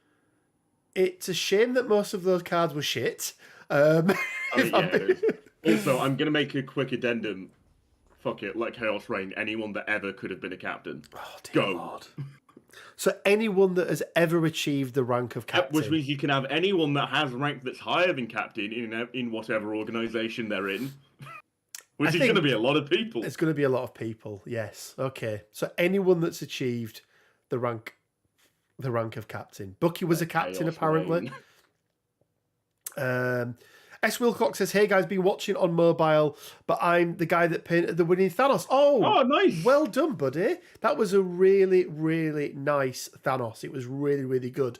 It's a shame that most of those cards were shit. Yeah, it is. Also, I'm gonna make a quick addendum. Fuck it, let chaos reign. Anyone that ever could have been a captain, Oh, dear go. Lord. So anyone that has ever achieved the rank of captain, Which means you can have anyone that has rank that's higher than captain in whatever organization they're in. Which is going to be a lot of people. It's going to be a lot of people. Yes. Okay. So anyone that's achieved the rank of captain. Bucky was a captain Chaos apparently. reign. S. Wilcox says, "Hey guys, been watching on mobile, but I'm the guy that painted the winning Thanos." Oh, nice. Well done, buddy. That was a really, really nice Thanos. It was really, really good.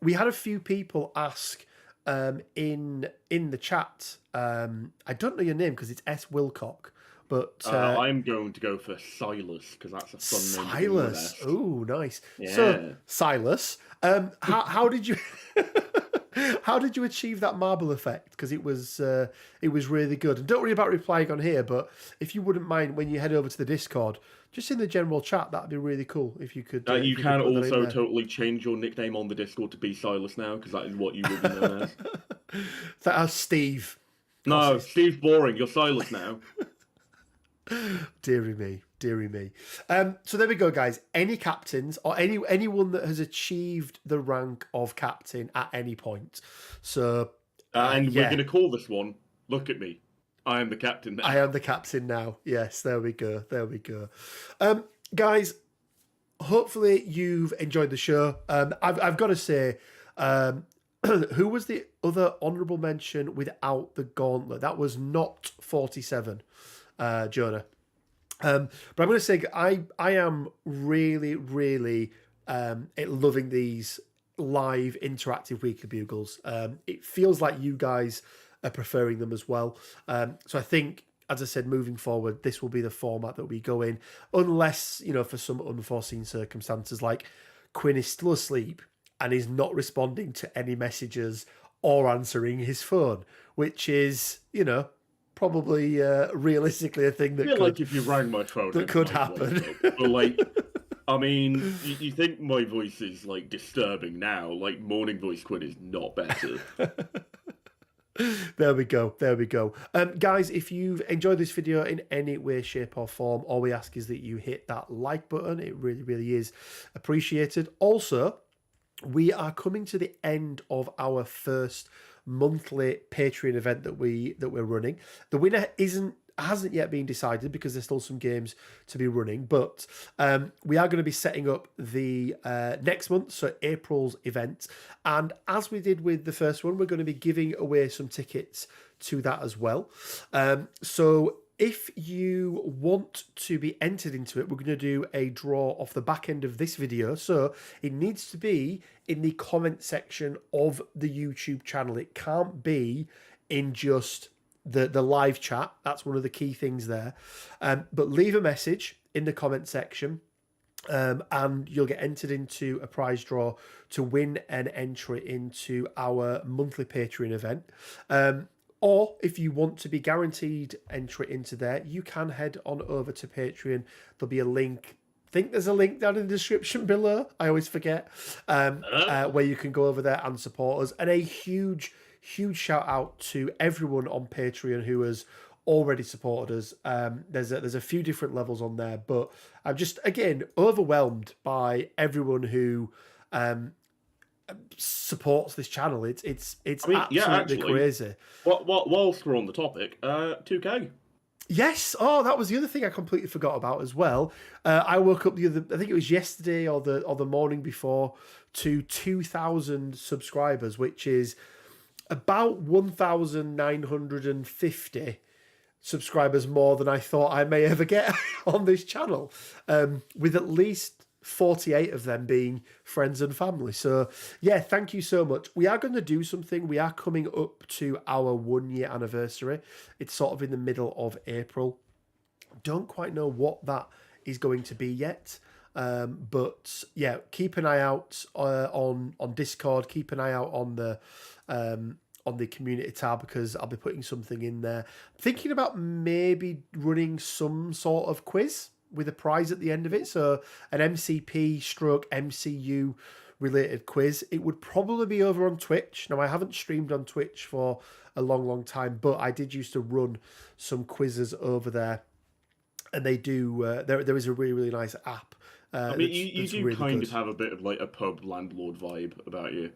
We had a few people ask in the chat. I don't know your name because it's S. Wilcox, but I'm going to go for Silas because that's a fun name. Silas. Oh, nice. Yeah. So Silas, how did you? How did you achieve that marble effect? Because it was really good. And don't worry about replying on here, but if you wouldn't mind when you head over to the Discord, just in the general chat, that'd be really cool if you could. You can also totally change your nickname on the Discord to be Silas now because that is what you will be known as. That's Steve. No, Steve's boring. You're Silas now. Deary me. So there we go, guys. Any captains or anyone that has achieved the rank of captain at any point. So and we're going to call this one. Look at me. I am the captain now. I am the captain now. Yes, there we go. Guys, hopefully you've enjoyed the show. I've got to say, who was the other honourable mention without the gauntlet? That was not 47, Jonah. But I'm going to say I am really, really loving these live interactive Weekly Bugles. It feels like you guys are preferring them as well. So I think, as I said, moving forward, this will be the format that we go in, unless, for some unforeseen circumstances, like Quinn is still asleep and is not responding to any messages or answering his phone, which is, probably realistically a thing that I feel like if you rang my phone, that could happen. But I mean, you think my voice is disturbing now? Morning voice Quinn is not better. There we go. Guys, if you've enjoyed this video in any way, shape or form, all we ask is that you hit that like button. It really, really is appreciated. Also, we are coming to the end of our first monthly Patreon event that we're running. The winner hasn't yet been decided because there's still some games to be running, but we are going to be setting up the next month, so April's event. And as we did with the first one, we're going to be giving away some tickets to that as well. So if you want to be entered into it, we're going to do a draw off the back end of this video. So it needs to be in the comment section of the YouTube channel. It can't be in just the live chat. That's one of the key things there. But leave a message in the comment section and you'll get entered into a prize draw to win an entry into our monthly Patreon event. Or if you want to be guaranteed entry into there, you can head on over to Patreon. There'll be a link. I think there's a link down in the description below. I always forget where you can go over there and support us. And a huge shout out to everyone on Patreon who has already supported us. There's a few different levels on there, but I'm just again overwhelmed by everyone who supports this channel. It's I mean, absolutely yeah, actually, crazy. Whilst we're on the topic, 2K. Yes. Oh, that was the other thing I completely forgot about as well. I woke up I think it was yesterday or the morning before, to 2,000 subscribers, which is about 1,950 subscribers more than I thought I may ever get on this channel, with at least 48 of them being friends and family. So yeah, thank you so much. We are going to do something. We are coming up to our 1 year anniversary. It's sort of in the middle of April. Don't quite know what that is going to be yet. But yeah, keep an eye out on Discord. Keep an eye out on the community tab, because I'll be putting something in there. Thinking about maybe running some sort of quiz with a prize at the end of it. So an MCP stroke MCU related quiz. It would probably be over on Twitch. Now, I haven't streamed on Twitch for a long time, but I did used to run some quizzes over there. And they do, there is a really nice app. I mean, you do really kind good. of have a bit of like a pub landlord vibe about you.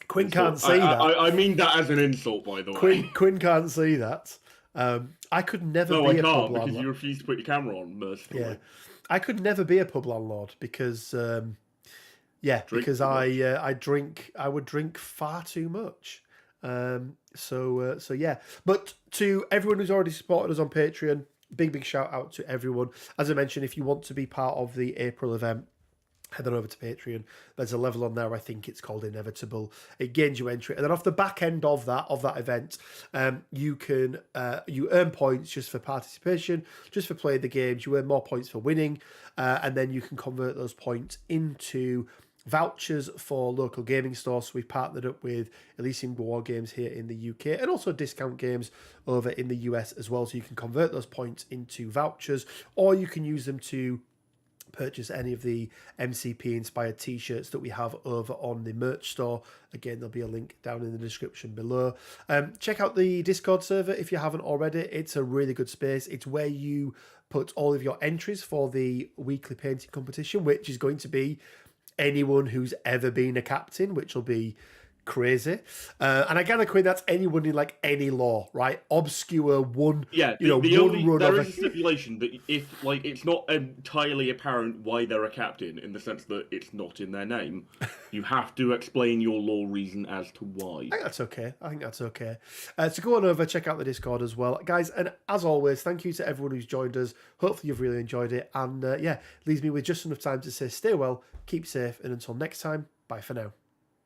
Quinn can't see that. I mean that as an insult, by the way. Quinn can't see that. I could never be a pub landlord. Because you refuse to put your camera on, mercifully. Yeah, I could never be a pub landlord because, because I would drink far too much. So yeah. But to everyone who's already supported us on Patreon, big shout out to everyone. As I mentioned, if you want to be part of the April event, head on over to Patreon. There's a level on there, I think it's called Inevitable. It gains you entry, and then off the back end of that event, you can you earn points just for participation, just for playing the games. You earn more points for winning, and then you can convert those points into vouchers for local gaming stores. So we've partnered up with Elysium War Games here in the UK, and also Discount Games over in the US as well. So you can convert those points into vouchers, or you can use them to purchase any of the MCP inspired t-shirts that we have over on the merch store. Again, there'll be a link down in the description below. Check out the Discord server if you haven't already. It's a really good space. It's where you put all of your entries for the weekly painting competition, which is going to be anyone who's ever been a captain, which will be crazy. And I gather, Quinn, that's anyone in like any law, right? Obscure one. Yeah, there is a stipulation that if like it's not entirely apparent why they're a captain, in the sense that it's not in their name, you have to explain your law reason as to why. I think that's okay. So go on over, check out the Discord as well, guys. And as always, thank you to everyone who's joined us. Hopefully you've really enjoyed it. And leaves me with just enough time to say stay well, keep safe, and until next time, bye for now.